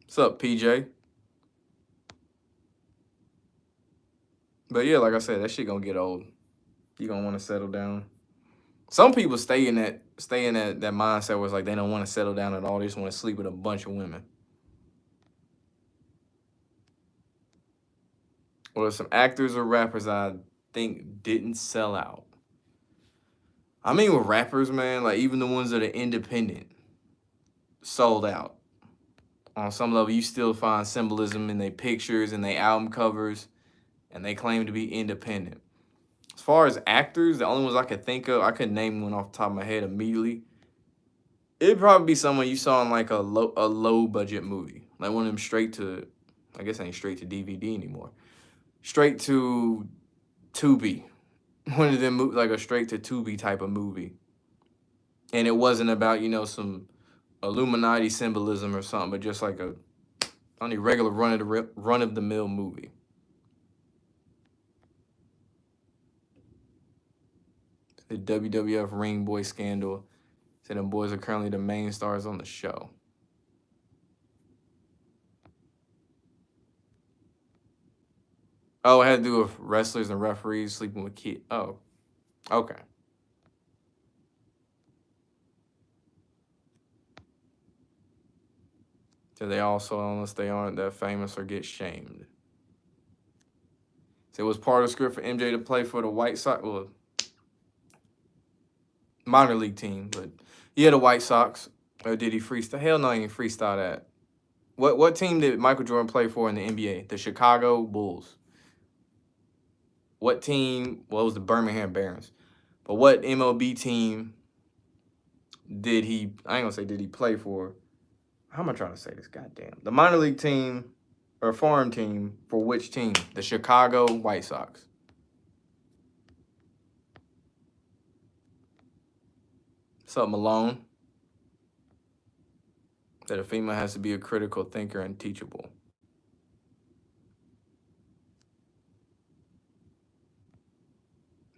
What's up, PJ? But yeah, like I said, that shit gonna get old. You gonna want to settle down. Some people stay in that mindset where it's like they don't want to settle down at all. They just want to sleep with a bunch of women. Or some actors or rappers I think didn't sell out. I mean, with rappers, man, like even the ones that are independent sold out. On some level, you still find symbolism in their pictures and their album covers, and they claim to be independent. As far as actors, the only ones I could think of, I could name one off the top of my head immediately. It'd probably be someone you saw in like a low budget movie, like one of them straight to, I guess ain't straight to DVD anymore, straight to Tubi, one of them like a straight to Tubi type of movie, and it wasn't about some Illuminati symbolism or something, but just like a only regular run of the mill movie. The WWF Ring Boy scandal. Said them boys are currently the main stars on the show. Oh, it had to do with wrestlers and referees sleeping with kids. Oh, okay. So they also, unless they aren't that famous or get shamed. So it was part of the script for MJ to play for the White Sox, well, minor league team, but yeah, the White Sox. Or did he freestyle? Hell no, he didn't freestyle that. What team did Michael Jordan play for in the NBA? The Chicago Bulls. What team? Well, it was the Birmingham Barons. But what MLB team did he? I ain't gonna say did he play for. How am I trying to say this? Goddamn. The minor league team or farm team for which team? The Chicago White Sox. What's up, Malone? That a female has to be a critical thinker and teachable.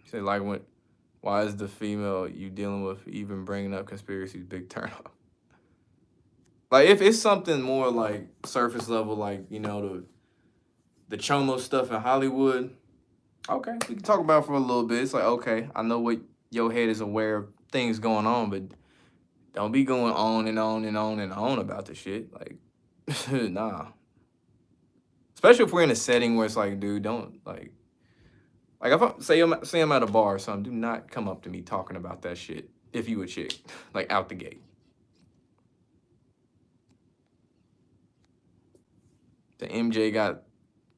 Say like when, why is the female you dealing with even bringing up conspiracies big turn off? Like if it's something more like surface level, like you know the chomo stuff in Hollywood, okay, we can talk about it for a little bit. It's like okay, I know what your head is aware of things going on, but don't be going on and on and on and on about the shit. Like, nah. Especially if we're in a setting where it's like, dude, don't like if I say I'm at a bar or something, do not come up to me talking about that shit if you a chick, like out the gate. The MJ got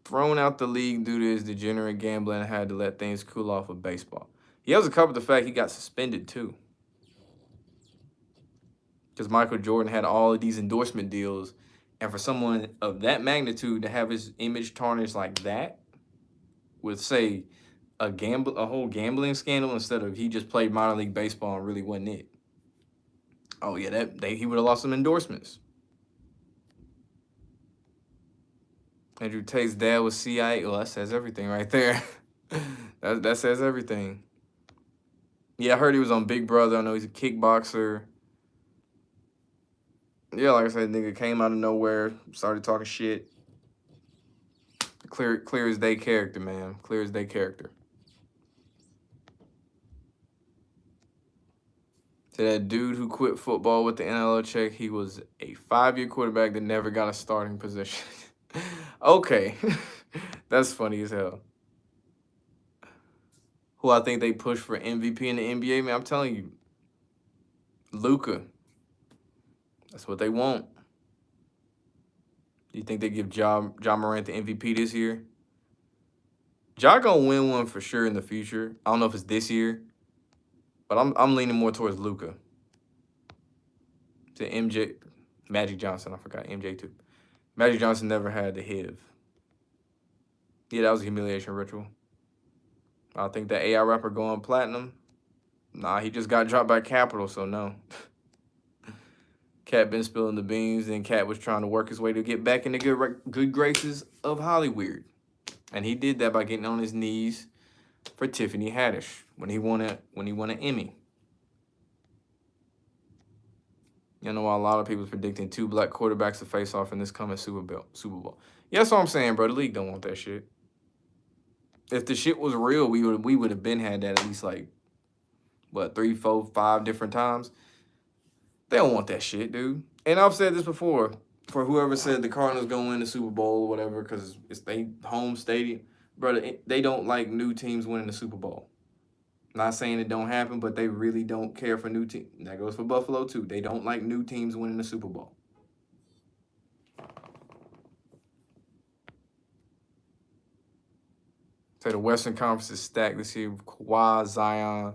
thrown out the league due to his degenerate gambling and had to let things cool off with baseball. He also covered the fact he got suspended too. Because Michael Jordan had all of these endorsement deals, and for someone of that magnitude to have his image tarnished like that, with say a whole gambling scandal instead of he just played minor league baseball and really wasn't it. Oh yeah, he would have lost some endorsements. Andrew Tate's dad was CIA. Well, that says everything right there. that says everything. Yeah, I heard he was on Big Brother. I know he's a kickboxer. Yeah, like I said, nigga came out of nowhere, started talking shit. Clear as day character, man. Clear as day character. To that dude who quit football with the NLL check, he was a 5-year quarterback that never got a starting position. Okay. That's funny as hell. Who I think they push for MVP in the NBA, man, I'm telling you. Luka. That's what they want. Do you think they give Ja Morant the MVP this year? Ja gonna win one for sure in the future. I don't know if it's this year, but I'm leaning more towards Luka. To MJ, Magic Johnson. I forgot MJ too. Magic Johnson never had the HIV. Yeah, that was a humiliation ritual. I think that AI rapper going platinum. Nah, he just got dropped by Capital, so no. Cat been spilling the beans, and Cat was trying to work his way to get back in the good graces of Hollywood. And he did that by getting on his knees for Tiffany Haddish when he won an Emmy. You know why a lot of people predicting 2 black quarterbacks to face off in this coming Super Bowl. Yeah, that's what I'm saying, bro. The league don't want that shit. If the shit was real, we would have been had that at least like what 3, 4, 5 different times. They don't want that shit, dude. And I've said this before. For whoever said the Cardinals gonna win the Super Bowl or whatever, because it's their home stadium, brother, they don't like new teams winning the Super Bowl. Not saying it don't happen, but they really don't care for new teams. That goes for Buffalo too. They don't like new teams winning the Super Bowl. So the Western Conference is stacked this year. Kawhi, Zion.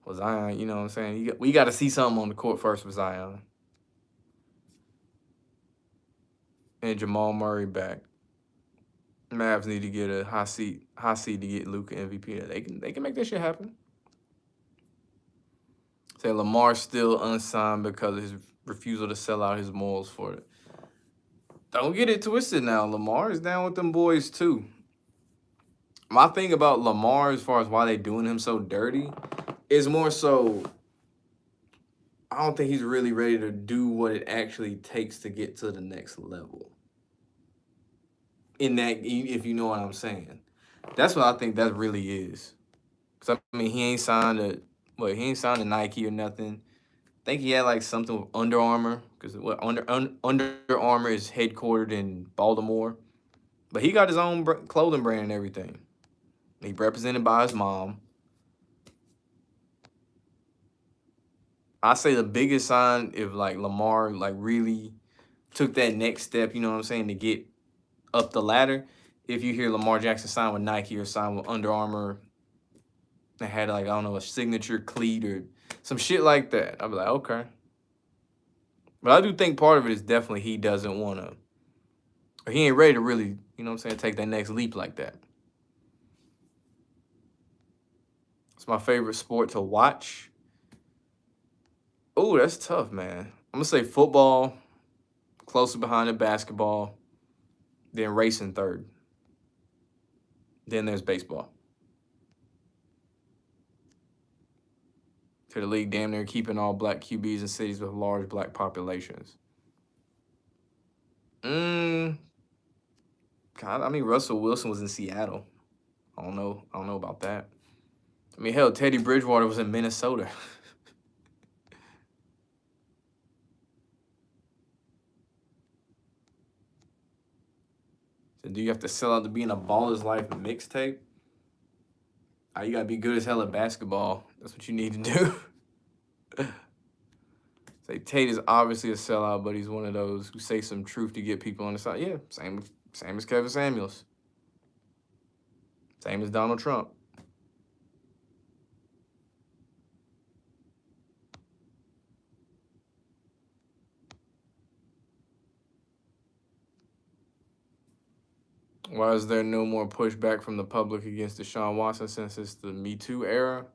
Well, Zion, you know what I'm saying? We got to see something on the court first with Zion. And Jamal Murray back. Mavs need to get a high seat to get Luka MVP. They can make that shit happen. Say Lamar still unsigned because of his refusal to sell out his morals for it. Don't get it twisted now. Lamar is down with them boys too. My thing about Lamar as far as why they doing him so dirty It's more so I don't think he's really ready to do what it actually takes to get to the next level. In that, if you know what I'm saying, that's what I think that really is. Cause I mean, he ain't signed he ain't signed to Nike or nothing. I think he had like something with Under Armour, because what Under Armour is headquartered in Baltimore, but he got his own clothing brand and everything. He represented by his mom. I say the biggest sign if like Lamar like really took that next step, you know what I'm saying, to get up the ladder. If you hear Lamar Jackson sign with Nike or sign with Under Armour, they had like, I don't know, a signature cleat or some shit like that, I'd be like, okay. But I do think part of it is definitely he doesn't want to, or he ain't ready to really, you know what I'm saying, take that next leap like that. It's my favorite sport to watch. Oh, that's tough, man. I'm going to say football, closely behind it, basketball, then racing third. Then there's baseball. To the league damn near keeping all black QBs in cities with large black populations. God, I mean, Russell Wilson was in Seattle. I don't know about that. I mean, hell, Teddy Bridgewater was in Minnesota. So do you have to sell out to be in a Baller's Life mixtape? You gotta be good as hell at basketball. That's what you need to do. Say Tate is obviously a sellout, but he's one of those who say some truth to get people on the side. Yeah, same as Kevin Samuels. Same as Donald Trump. Why is there no more pushback from the public against Deshaun Watson since it's the Me Too era?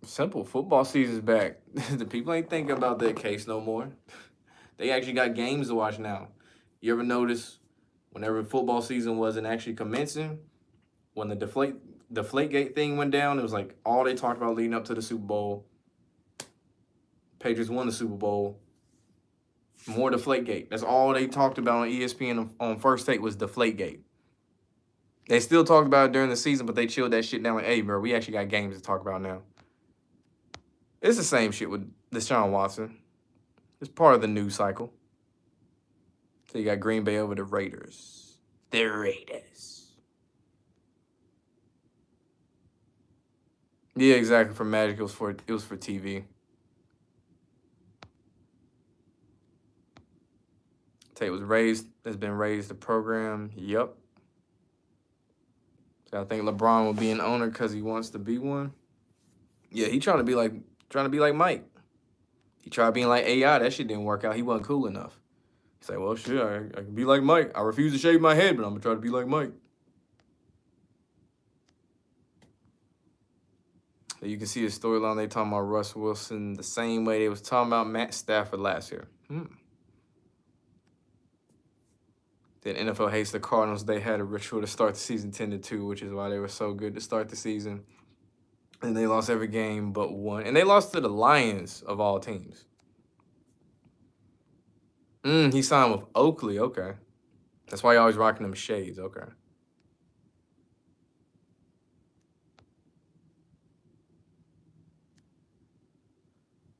Simple. Football season's back. The people ain't thinking about that case no more. They actually got games to watch now. You ever notice whenever football season wasn't actually commencing, when the Deflategate thing went down, it was like all they talked about leading up to the Super Bowl. Patriots won the Super Bowl. More Deflategate. That's all they talked about on ESPN on First Take was Deflategate. They still talked about it during the season, but they chilled that shit down like, hey, bro, we actually got games to talk about now. It's the same shit with Deshaun Watson. It's part of the news cycle. So you got Green Bay over the Raiders. The Raiders. Yeah, exactly. For Magic, it was for TV. Tate has been raised the program. Yep. So I think LeBron will be an owner because he wants to be one. Yeah, he trying to be like Mike. He tried being like AI. That shit didn't work out. He wasn't cool enough. He's like, well, shit, I can be like Mike. I refuse to shave my head, but I'm gonna try to be like Mike. So you can see the storyline. They talking about Russ Wilson the same way they was talking about Matt Stafford last year. Then NFL hates the Cardinals. They had a ritual to start the season 10-2, which is why they were so good to start the season. And they lost every game but one. And they lost to the Lions of all teams. He signed with Oakley. Okay. That's why you're always rocking them shades. Okay.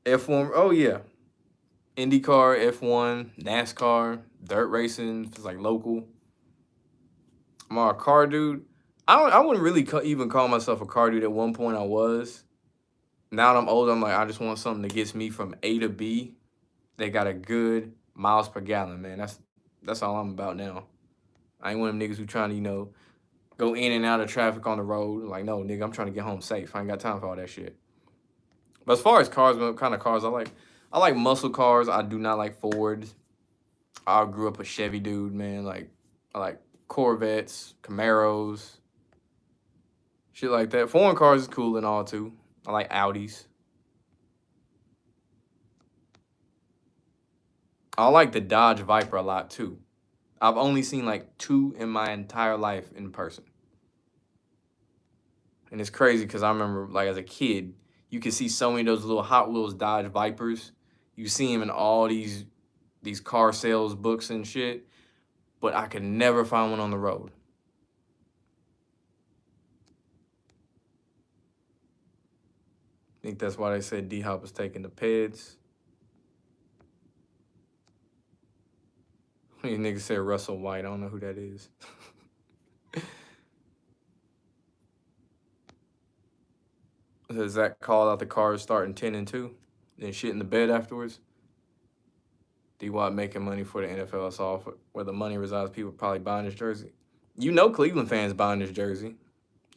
F1. Oh, yeah. IndyCar, F1, NASCAR, dirt racing. It's like local. I'm a car dude. I wouldn't really even call myself a car dude. At one point I was. Now that I'm older, I'm like, I just want something that gets me from A to B. They got a good miles per gallon, man. That's all I'm about now. I ain't one of them niggas who trying to, go in and out of traffic on the road. Like, no, nigga, I'm trying to get home safe. I ain't got time for all that shit. But as far as cars, what kind of cars I like muscle cars. I do not like Fords. I grew up a Chevy dude, man. I like Corvettes, Camaros, shit like that. Foreign cars is cool and all too. I like Audis. I like the Dodge Viper a lot too. I've only seen like 2 in my entire life in person. And it's crazy because I remember, like, as a kid, you could see so many of those little Hot Wheels Dodge Vipers. You see them in all these car sales books and shit, but I could never find one on the road. I think that's why they said D-Hop was taking the Peds. These niggas said Russell White. I don't know who that is. Zach called out the Cars starting 10-2, then shit in the bed afterwards. D-Watt making money for the NFL. That's all where the money resides. People probably buying his jersey. You know Cleveland fans buying his jersey.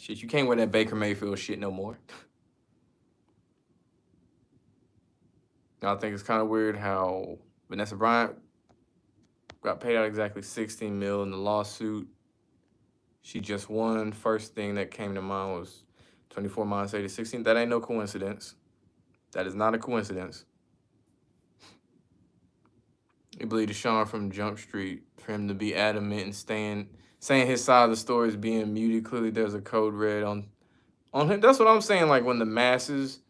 Shit, you can't wear that Baker Mayfield shit no more. I think it's kind of weird how Vanessa Bryant got paid out exactly $16 million in the lawsuit. She just won. First thing that came to mind was 24 minus 8 is 16. That ain't no coincidence. That is not a coincidence. You believe Deshaun from Jump Street, for him to be adamant and saying his side of the story is being muted. Clearly there's a code red on him. That's what I'm saying. Like, when the masses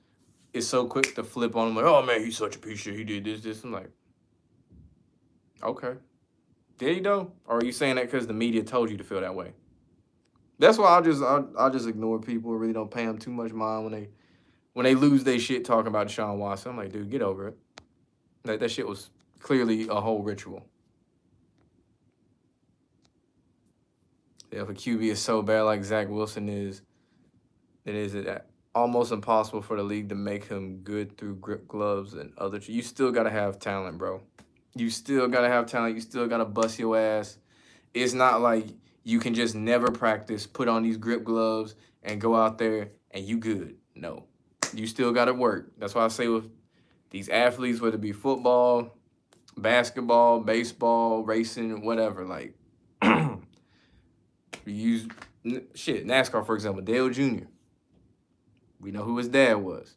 is so quick to flip on him, like, oh man, he's such a piece of shit. He did this. I'm like, okay. Did he though? Or are you saying that because the media told you to feel that way? That's why I'll just ignore people. Really don't pay them too much mind when they lose their shit talking about Deshaun Watson. I'm like, dude, get over it. Like, that shit was clearly a whole ritual. Yeah, if a QB is so bad like Zach Wilson is, it is almost impossible for the league to make him good through grip gloves and other. You still gotta have talent, bro. You still gotta have talent. You still gotta bust your ass. It's not like you can just never practice, put on these grip gloves, and go out there and you good. No, you still gotta work. That's why I say with these athletes, whether it be football, basketball, baseball, racing, whatever, like, we use NASCAR, for example, Dale Jr. We know who his dad was.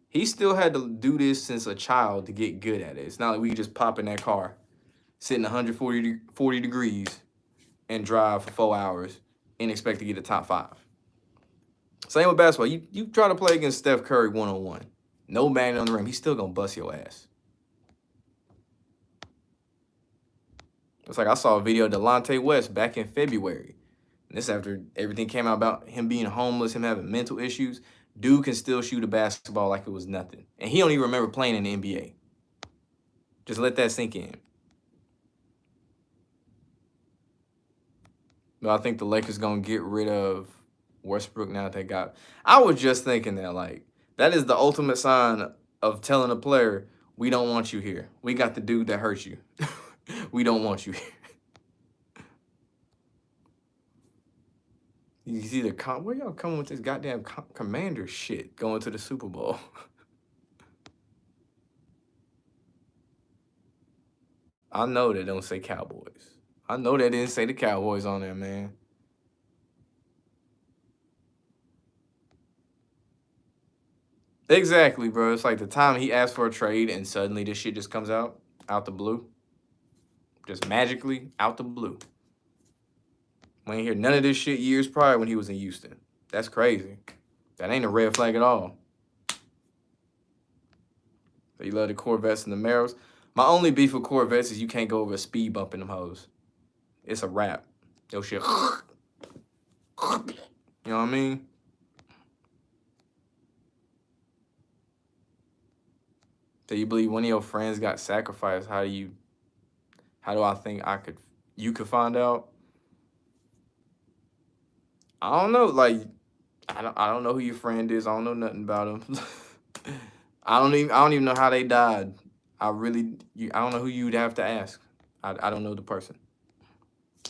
He still had to do this since a child to get good at it. It's not like we could just pop in that car, sit in 140 degrees, and drive for 4 hours and expect to get a top 5. Same with basketball. You try to play against Steph Curry one-on-one. No man on the rim. He's still going to bust your ass. It's like I saw a video of Delonte West back in February. And this after everything came out about him being homeless, him having mental issues. Dude can still shoot a basketball like it was nothing. And he don't even remember playing in the NBA. Just let that sink in. But I think the Lakers going to get rid of Westbrook now that they got. I was just thinking that, like, that is the ultimate sign of telling a player, we don't want you here. We got the dude that hurt you. We don't want you here. You see where y'all coming with this goddamn commander shit going to the Super Bowl? I know they don't say Cowboys. I know they didn't say the Cowboys on there, man. Exactly, bro. It's like the time he asked for a trade and suddenly this shit just comes out the blue. Just magically out the blue. We ain't hear none of this shit years prior when he was in Houston. That's crazy. That ain't a red flag at all. So you love the Corvettes and the Maros. My only beef with Corvettes is you can't go over a speed bump in them hoes. It's a wrap. Yo shit. You know what I mean? So you believe one of your friends got sacrificed? How do I think you could find out? I don't know. Like, I don't know who your friend is. I don't know nothing about him. I don't even know how they died. I don't know who you'd have to ask. I don't know the person. I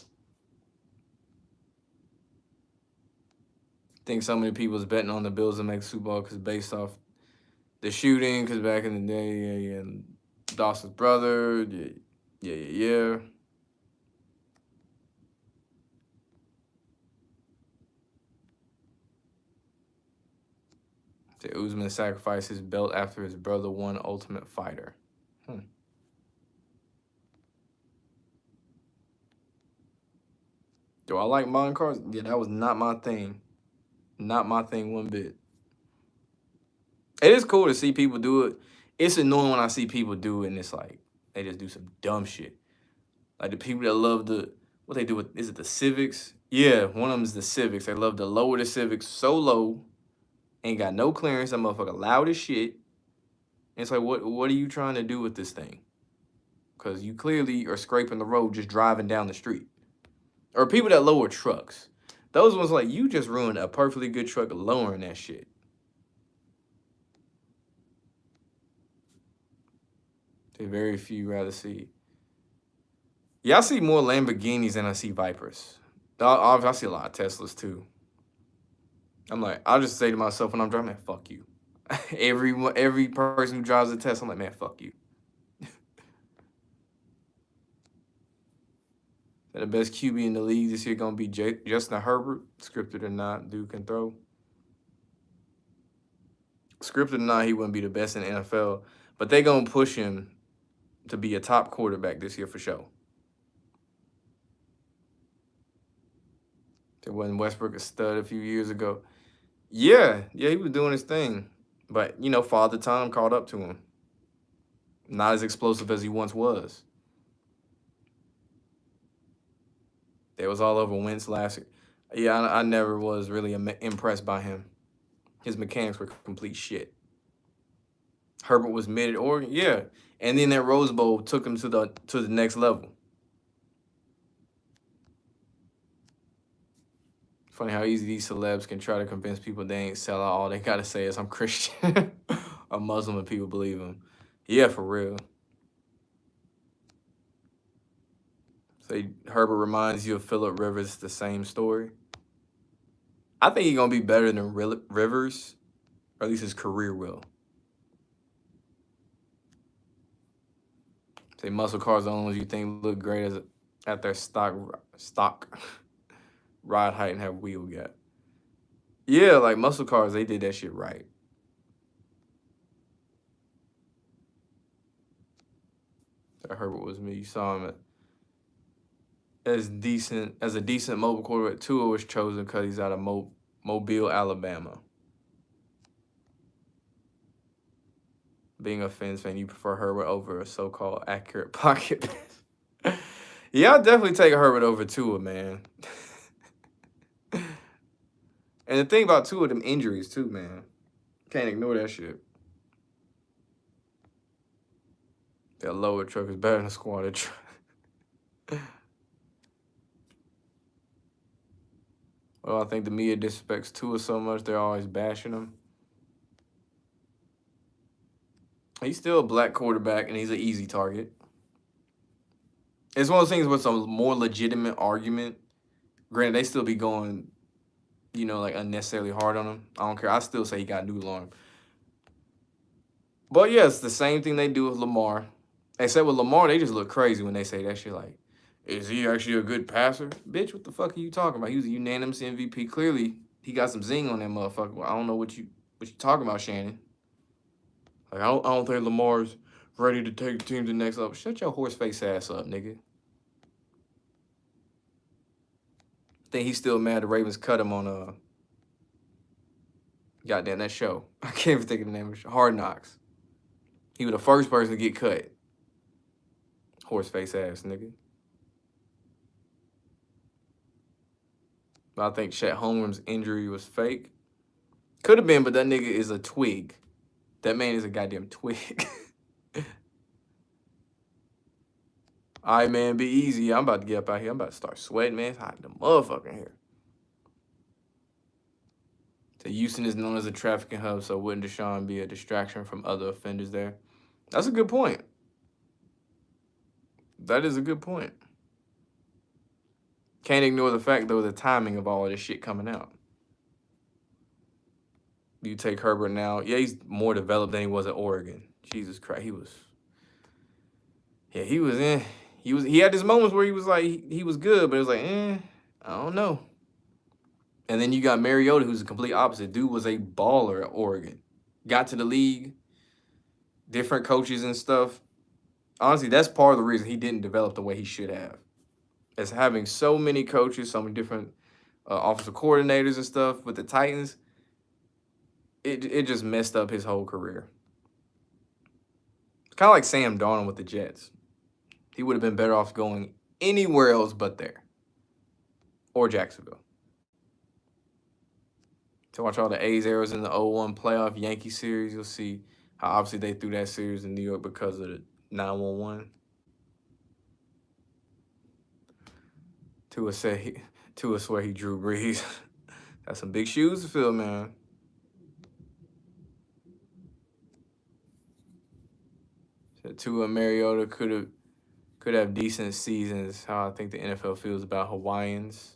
think so many people's betting on the Bills to make the Super Bowl because based off the shooting, because back in the day, and Dawson's brother, yeah. So Usman sacrificed his belt after his brother won Ultimate Fighter. Do I like modern cars? Yeah, that was not my thing. Not my thing one bit. It is cool to see people do it. It's annoying when I see people do it and it's like they just do some dumb shit. Like the people that love what they do with, is it the Civics? Yeah, one of them is the Civics. They love to lower the Civics so low, ain't got no clearance. That motherfucker loud as shit. And it's like, what are you trying to do with this thing? Because you clearly are scraping the road just driving down the street. Or people that lower trucks. Those ones, like, you just ruined a perfectly good truck lowering that shit. They very few rather see. Yeah, I see more Lamborghinis than I see Vipers. I see a lot of Teslas too. I'm like, I'll just say to myself when I'm driving, man, fuck you. every person who drives a Tesla, I'm like, man, fuck you. The best QB in the league this year gonna be Justin Herbert, scripted or not, dude can throw. Scripted or not, he wouldn't be the best in the NFL, but they gonna push him to be a top quarterback this year for sure. There wasn't Westbrook a stud a few years ago. Yeah, he was doing his thing, but Father Time caught up to him. Not as explosive as he once was. They was all over Wentz last year. Yeah, I never was really impressed by him. His mechanics were complete shit. Herbert was mid at Oregon, yeah, and then that Rose Bowl took him to the next level. Funny how easy these celebs can try to convince people they ain't sell out. All they gotta say is I'm Christian or Muslim, and people believe them. Yeah, for real. Say Herbert reminds you of Phillip Rivers, the same story. I think he's gonna be better than Rivers, or at least his career will. Say muscle cars are the only ones you think look great at their stock ride height and have wheel gap. Yeah, like muscle cars, they did that shit right. So Herbert was me. You saw him as a decent mobile quarterback. Tua was chosen because he's out of Mobile, Alabama. Being a Fins fan, you prefer Herbert over a so-called accurate pocket pass. Yeah, I'll definitely take Herbert over Tua, man. And the thing about Tua, them injuries too, man. Can't ignore that shit. That lower truck is better than a squatted truck. Well, I think the media disrespects Tua so much, they're always bashing him. He's still a black quarterback, and he's an easy target. It's one of those things where it's a more legitimate argument. Granted, they still be going, like unnecessarily hard on him. I don't care. I still say he got noodle arm. But yeah, it's the same thing they do with Lamar. Except with Lamar, they just look crazy when they say that shit like, is he actually a good passer? Bitch, what the fuck are you talking about? He was a unanimous MVP. Clearly, he got some zing on that motherfucker. I don't know what you talking about, Shannon. Like, I don't think Lamar's ready to take the team to the next level. Shut your horse face ass up, nigga. I think he's still mad the Ravens cut him on goddamn that show. I can't even think of the name of the show. Hard Knocks. He was the first person to get cut. Horse face ass nigga. But I think Chet Holmgren's injury was fake. Could have been, but that nigga is a twig. That man is a goddamn twig. All right, man, be easy. I'm about to get up out here. I'm about to start sweating, man. It's hot in the motherfucking here. So Houston is known as a trafficking hub, so wouldn't Deshaun be a distraction from other offenders there? That's a good point. That is a good point. Can't ignore the fact, though, the timing of all of this shit coming out. You take Herbert now. Yeah, he's more developed than he was at Oregon. Jesus Christ, he was in. He had his moments where he was like, he was good, but it was like, I don't know. And then you got Mariota, who's the complete opposite. Dude was a baller at Oregon. Got to the league, different coaches and stuff. Honestly, that's part of the reason he didn't develop the way he should have. Is having so many coaches, so many different offensive coordinators and stuff with the Titans, it just messed up his whole career. It's kind of like Sam Darnold with the Jets. He would have been better off going anywhere else but there. Or Jacksonville. To watch all the A's errors in the 0-1 playoff Yankee series, you'll see how obviously they threw that series in New York because of the 9-1-1. Tua swear he Drew Brees. That's some big shoes to fill, man. So Tua and Mariota could have decent seasons. How I think the NFL feels about Hawaiians.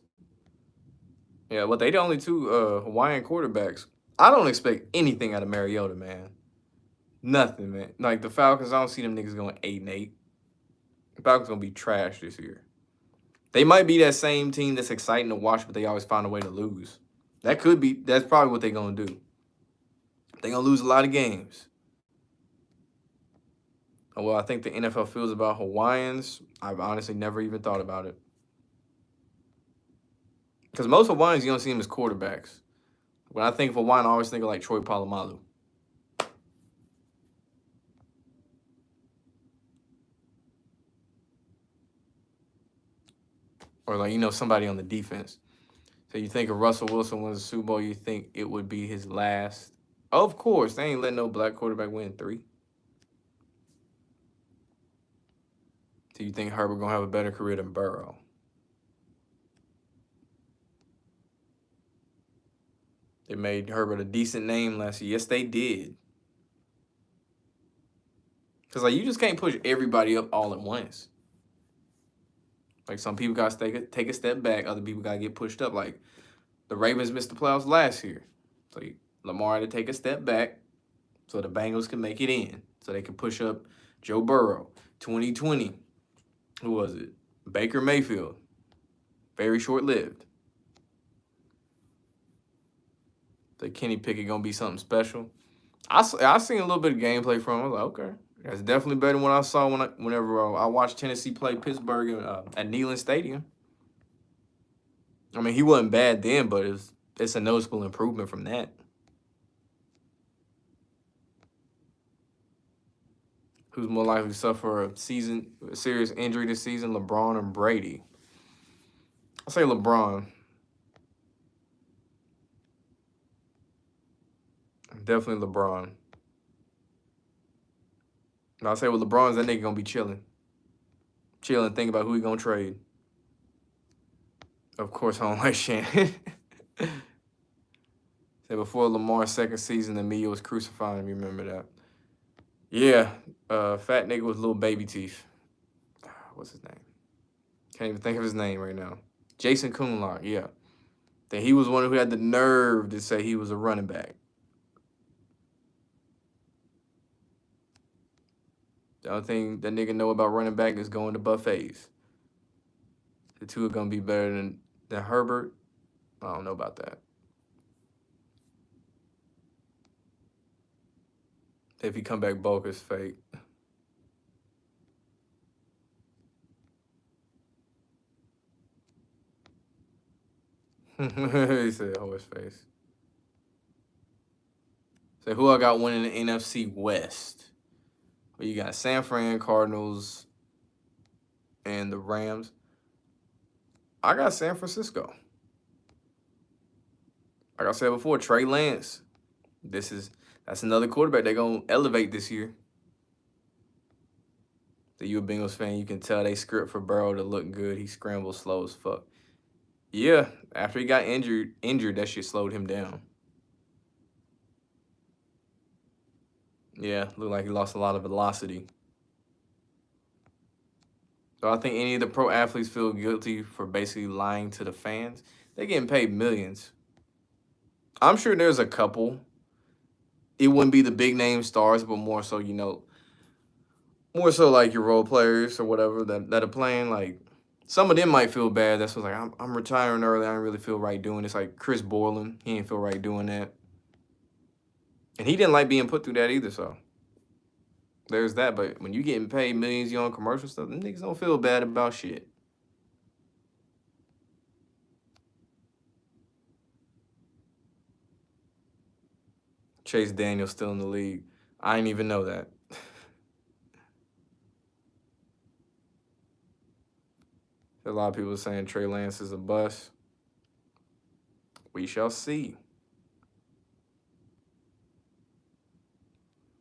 Yeah, well, they the only two Hawaiian quarterbacks. I don't expect anything out of Mariota, man. Nothing, man. Like the Falcons, I don't see them niggas going 8-8. The Falcons gonna be trash this year. They might be that same team that's exciting to watch, but they always find a way to lose. That's probably what they're gonna do. They're gonna lose a lot of games. Well, I think the NFL feels about Hawaiians. I've honestly never even thought about it. Because most Hawaiians, you don't see them as quarterbacks. When I think of Hawaiian, I always think of like Troy Polamalu. Or like, somebody on the defense. So you think if Russell Wilson wins the Super Bowl, you think it would be his last? Of course, they ain't letting no black quarterback win 3. Do you think Herbert gonna have a better career than Burrow? They made Herbert a decent name last year. Yes, they did. Because like you just can't push everybody up all at once. Like some people got to take a step back. Other people got to get pushed up. Like the Ravens missed the playoffs last year. So Lamar had to take a step back so the Bengals can make it in. So they can push up Joe Burrow. 2020. Who was it? Baker Mayfield. Very short-lived. The Kenny Pickett going to be something special. I seen a little bit of gameplay from him. I was like, okay. That's definitely better than what I saw whenever I watched Tennessee play Pittsburgh at Neyland Stadium. I mean, he wasn't bad then, but it's a noticeable improvement from that. Who's more likely to suffer a serious injury this season, LeBron or Brady? I'll say LeBron. Definitely LeBron. And I'll say with LeBron's, that nigga gonna be chilling. Chilling, think about who he gonna trade. Of course, I don't like Shannon. Say before Lamar's second season, the media was crucifying him. You remember that? Yeah, fat nigga with little baby teeth. What's his name? Can't even think of his name right now. Jason Kuhnlock, yeah. Then he was one who had the nerve to say he was a running back. The only thing that nigga know about running back is going to buffets. The two are gonna be better than Herbert. I don't know about that. If he come back bulk, it's fake. He said horse face. So who I got winning the NFC West? Well, you got San Fran, Cardinals, and the Rams. I got San Francisco. Like I said before, Trey Lance. That's another quarterback they're gonna elevate this year. So you a Bengals fan, you can tell they script for Burrow to look good. He scrambles slow as fuck. Yeah, after he got injured, that shit slowed him down. Yeah, looked like he lost a lot of velocity. So I think any of the pro athletes feel guilty for basically lying to the fans. They're getting paid millions. I'm sure there's a couple. It wouldn't be the big name stars, but more so, more so like your role players or whatever that are playing. Like some of them might feel bad. That's what's like, I'm retiring early. I don't really feel right doing this. Like Chris Borland, he didn't feel right doing that. And he didn't like being put through that either, so there's that. But when you getting paid millions, you on commercial stuff, them niggas don't feel bad about shit. Chase Daniel's still in the league. I didn't even know that. A lot of people saying Trey Lance is a bust. We shall see.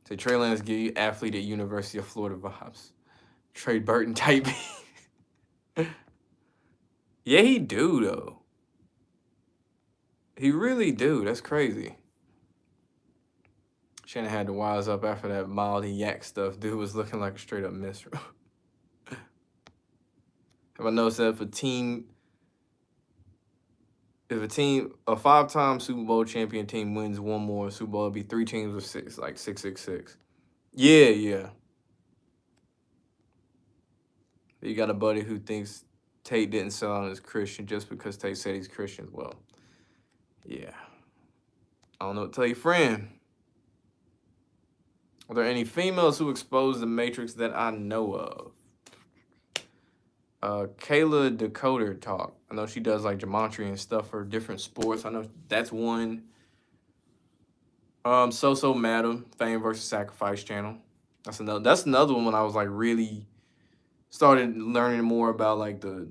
Say Trey Lance give you athlete at University of Florida vibes. Trey Burton type. Yeah, he do though. He really do. That's crazy. Shannon had to wise up after that mild and yak stuff. Dude was looking like a straight up minstrel. Have I noticed that if a 5-time Super Bowl champion team wins one more Super Bowl, it'd be 3 teams with 6, like 666. Yeah, yeah. You got a buddy who thinks Tate didn't sell out as Christian just because Tate said he's Christian. Well, yeah. I don't know what to tell your friend. Are there any females who expose the Matrix that I know of? Kayla Decoder Talk. I know she does like gematria and stuff for different sports. I know that's one. So Madam, Fame versus Sacrifice channel. That's another one when I was like really started learning more about like the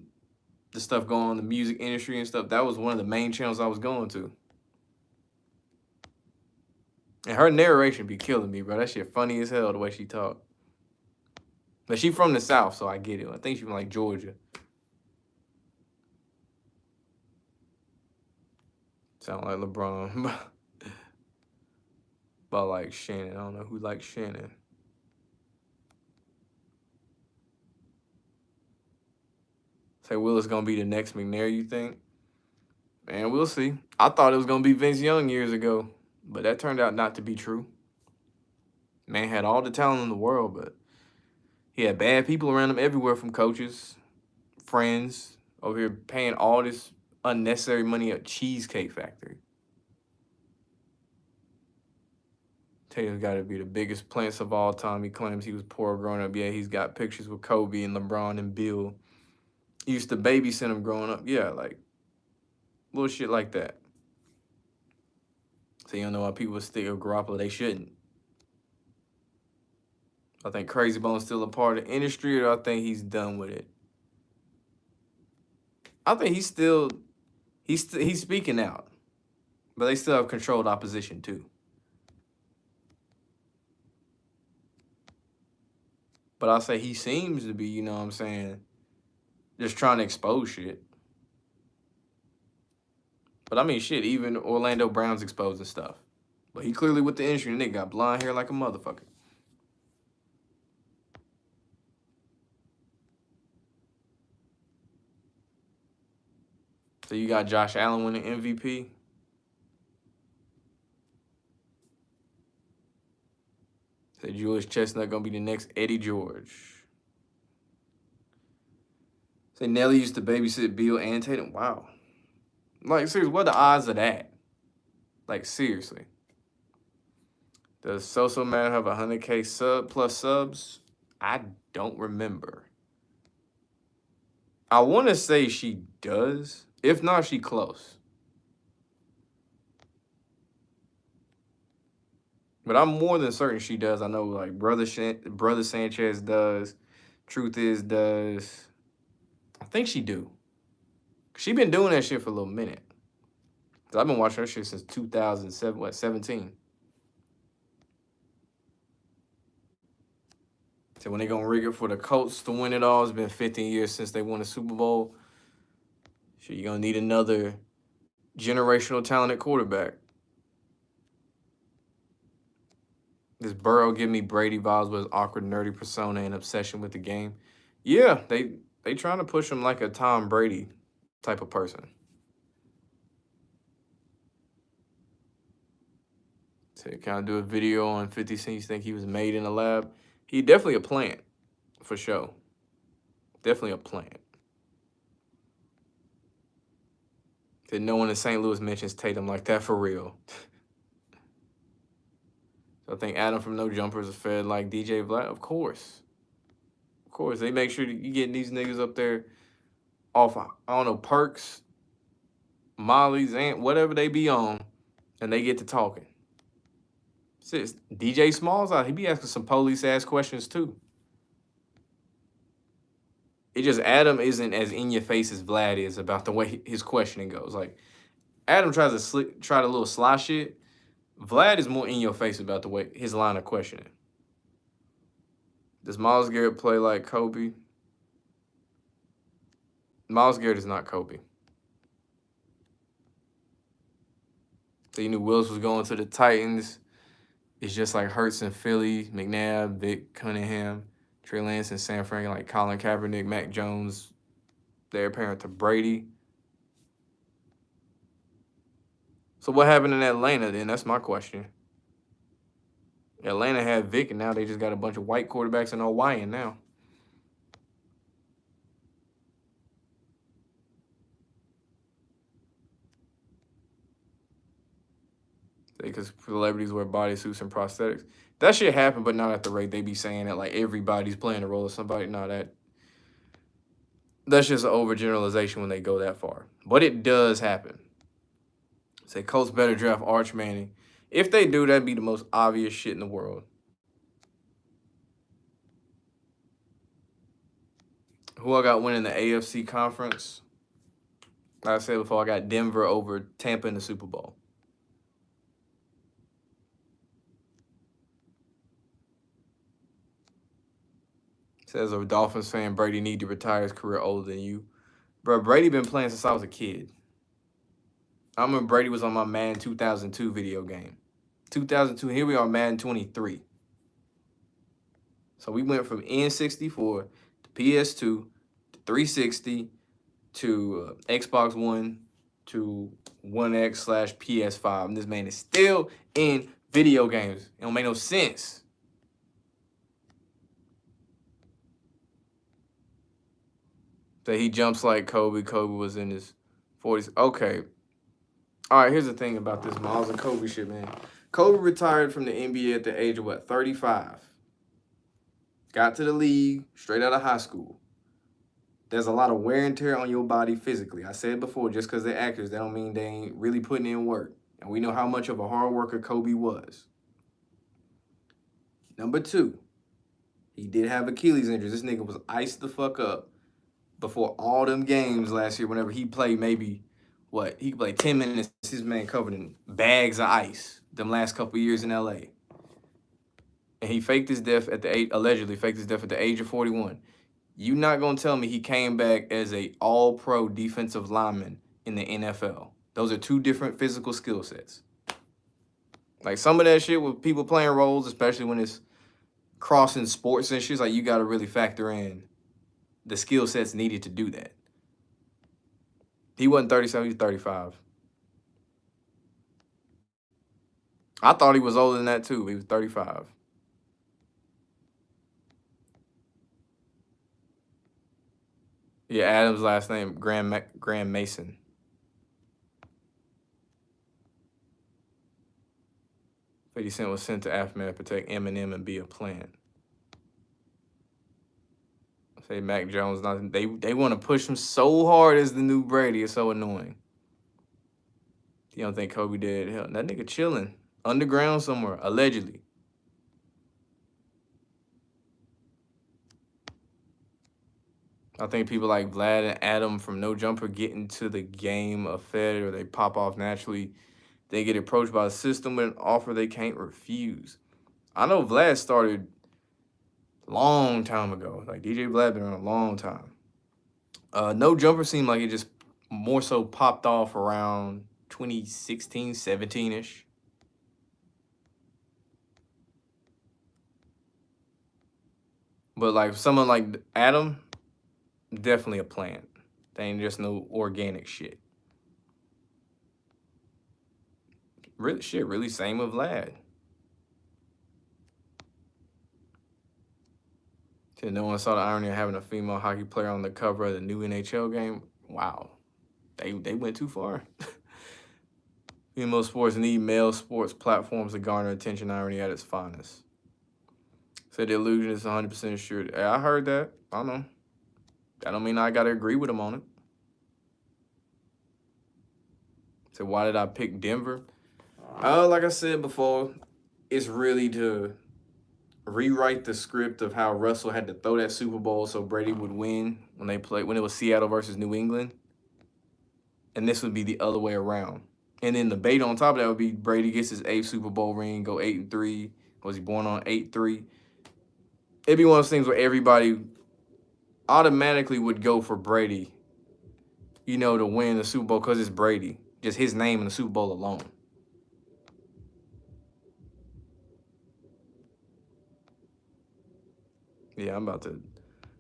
stuff going on in the music industry and stuff. That was one of the main channels I was going to. And her narration be killing me, bro. That shit funny as hell the way she talk. But she from the South, so I get it. I think she from like Georgia. Sound like LeBron. But like Shannon. I don't know who likes Shannon. Say Will is gonna be the next McNair, you think? Man, we'll see. I thought it was gonna be Vince Young years ago, but that turned out not to be true. Man had all the talent in the world, but he had bad people around him everywhere, from coaches, friends, over here paying all this unnecessary money at Cheesecake Factory. Tatum's got to be the biggest plants of all time. He claims he was poor growing up. Yeah, he's got pictures with Kobe and LeBron and Bill. He used to babysit him growing up. Yeah, like little shit like that. So you don't know why people stick with Garoppolo. They shouldn't. I think Crazy Bone's still a part of the industry, or I think he's done with it. I think he's speaking out, but they still have controlled opposition too. But I say he seems to be, you know what I'm saying, just trying to expose shit. But I mean, shit, even Orlando Brown's exposing stuff. But he clearly with the industry, and they got blonde hair like a motherfucker. So you got Josh Allen winning MVP. Say Julius Chestnut gonna be the next Eddie George. Say Nelly used to babysit Bill and Tatum. Wow. Like, seriously, what are the odds of that? Like, seriously. Does So Man have 100K plus subs? I don't remember. I want to say she does. If not, she close. But I'm more than certain she does. I know like Brother Sanchez does. Truth is does. I think she do. She been doing that shit for a little minute. I've been watching her shit since 2007, 17. So when they gonna rig it for the Colts to win it all, it's been 15 years since they won a Super Bowl. So you're gonna need another generational talented quarterback. Does Burrow give me Brady vibes with his awkward, nerdy persona and obsession with the game? Yeah, they trying to push him like a Tom Brady type of person. So can I do a video on 50 Cent? You think he was made in a lab? He definitely a plant, for sure. Definitely a plant. That no one in St. Louis mentions Tatum like that for real. So I think Adam from No Jumpers is fed like DJ Vlad. Of course. Of course. They make sure you getting these niggas up there off, I don't know, perks, mollies, and whatever they be on, and they get to talking. Sis, DJ Smalls out. He be asking some police ass questions too. It just Adam isn't as in your face as Vlad is about the way his questioning goes. Like Adam tries to try to little sly shit. Vlad is more in your face about the way his line of questioning. Does Myles Garrett play like Kobe? Myles Garrett is not Kobe. So you knew Wills was going to the Titans. It's just like Hurts in Philly, McNabb, Vic Cunningham, Trey Lance and San Fran, like Colin Kaepernick, Mac Jones, their parent to Brady. So what happened in Atlanta then? That's my question. Atlanta had Vic, and now they just got a bunch of white quarterbacks and Hawaiian now. Because celebrities wear bodysuits and prosthetics. That shit happened, but not at the rate they be saying that like everybody's playing the role of somebody. No, that's just an overgeneralization when they go that far. But it does happen. Say Colts better draft Arch Manning. If they do, that'd be the most obvious shit in the world. Who I got winning the AFC conference? Like I said before, I got Denver over Tampa in the Super Bowl. Says a Dolphins fan, Brady need to retire his career older than you. Bro, Brady been playing since I was a kid. I remember Brady was on my Madden 2002 video game. 2002, here we are, Madden 23. So we went from N64 to PS2 to 360 to Xbox One to 1X/PS5. And this man is still in video games. It don't make no sense. That he jumps like Kobe. Kobe was in his 40s. Okay. All right, here's the thing about this Miles and Kobe shit, man. Kobe retired from the NBA at the age of, what, 35? Got to the league straight out of high school. There's a lot of wear and tear on your body physically. I said before, just because they're actors, that don't mean they ain't really putting in work. And we know how much of a hard worker Kobe was. Number two, he did have Achilles injuries. This nigga was iced the fuck up before all them games last year. Whenever he played maybe, what, he played 10 minutes, his man covered in bags of ice them last couple years in LA. And he faked his death at the age, allegedly faked his death at the age of 41. You not gonna tell me he came back as a all-pro defensive lineman in the NFL. Those are two different physical skill sets. Like some of that shit with people playing roles, especially when it's crossing sports and shit, like you gotta really factor in the skill sets needed to do that. He wasn't 37, he was 35. I thought he was older than that too. He was 35. Yeah, Adam's last name, Graham Mason. $50 Cent was sent to Aftermath to protect Eminem and be a plant. Say Mac Jones, not they want to push him so hard as the new Brady. It's so annoying. You don't think Kobe did? Hell, that nigga chilling underground somewhere, allegedly. I think people like Vlad and Adam from No Jumper get into the game of Fed or they pop off naturally. They get approached by a system with an offer they can't refuse. I know Vlad started a long time ago. Like DJ Vlad been around a long time. No Jumper seemed like it just more so popped off around 2016, 17-ish. But like someone like Adam, definitely a plant. They ain't just no organic shit. Really same with Vlad. No one saw the irony of having a female hockey player on the cover of the new NHL game. Wow. They went too far. Female sports need male sports platforms to garner attention, irony at its finest. Said the illusion is 100% assured. Hey, I heard that. I don't know. That don't mean I got to agree with him on it. So why did I pick Denver? Like I said before, it's really to rewrite the script of how Russell had to throw that Super Bowl so Brady would win when they played when it was Seattle versus New England, and this would be the other way around. And then the bait on top of that would be Brady gets his 8th Super Bowl ring, go 8-3. Was he born on 8-3? It'd be one of those things where everybody automatically would go for Brady, you know, to win the Super Bowl because it's Brady. Just his name in the Super Bowl alone. Yeah, I'm about to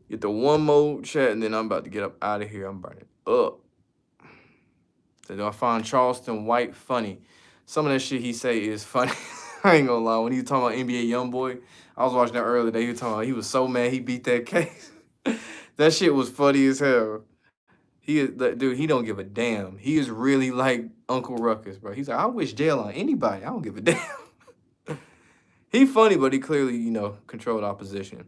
get the one more chat, and then I'm about to get up out of here. I'm burning up. So do I find Charleston White funny? Some of that shit he say is funny. I ain't gonna lie. When he was talking about NBA YoungBoy, I was watching that earlier today. He was talking about he was so mad he beat that case. That shit was funny as hell. He is, dude, he don't give a damn. He is really like Uncle Ruckus, bro. He's like, I wish jail on anybody. I don't give a damn. He funny, but he clearly, you know, controlled opposition.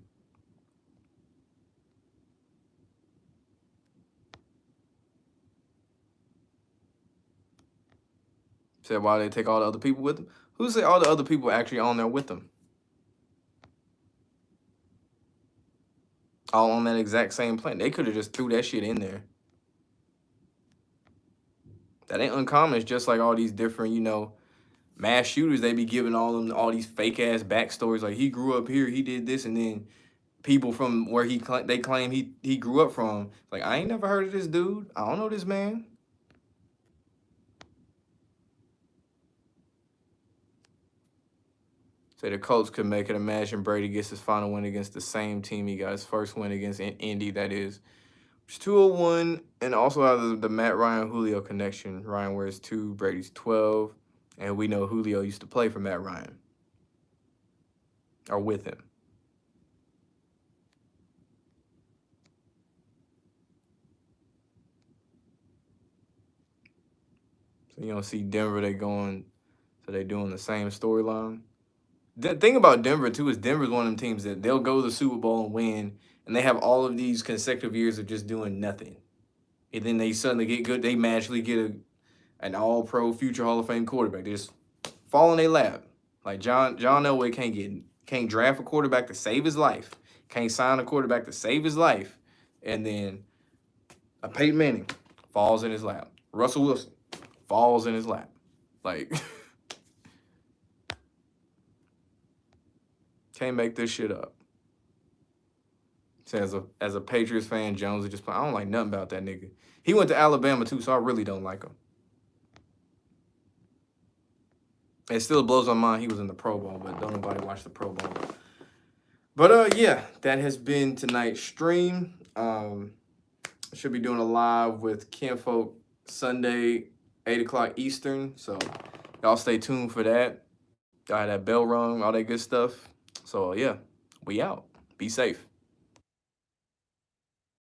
Said why they take all the other people with them? Who said all the other people actually on there with them? All on that exact same plane. They could have just threw that shit in there. That ain't uncommon. It's just like all these different, you know, mass shooters. They be giving all these fake ass backstories. Like he grew up here, he did this, and then people from where they claim he grew up from. Like I ain't never heard of this dude. I don't know this man. Say the Colts could make it. Imagine Brady gets his final win against the same team he got his first win against Indy. That is. It's 201, and also have the Matt Ryan Julio connection. Ryan wears 2, Brady's 12, and we know Julio used to play for Matt Ryan or with him. So you don't see Denver. They doing the same storyline. The thing about Denver too is Denver's one of them teams that they'll go to the Super Bowl and win, and they have all of these consecutive years of just doing nothing, and then they suddenly get good. They magically get an All-Pro, future Hall of Fame quarterback. They just fall in their lap. Like John Elway can't draft a quarterback to save his life, can't sign a quarterback to save his life, and then a Peyton Manning falls in his lap. Russell Wilson falls in his lap. Like can't make this shit up. So as a Patriots fan, Jones is just I don't like nothing about that nigga. He went to Alabama too, so I really don't like him. It still blows my mind he was in the Pro Bowl, but don't nobody watch the Pro Bowl. But yeah, that has been tonight's stream. Should be doing a live with Kinfolk Sunday, 8 o'clock Eastern. So y'all stay tuned for that. Got that bell rung, all that good stuff. So yeah, we out. Be safe.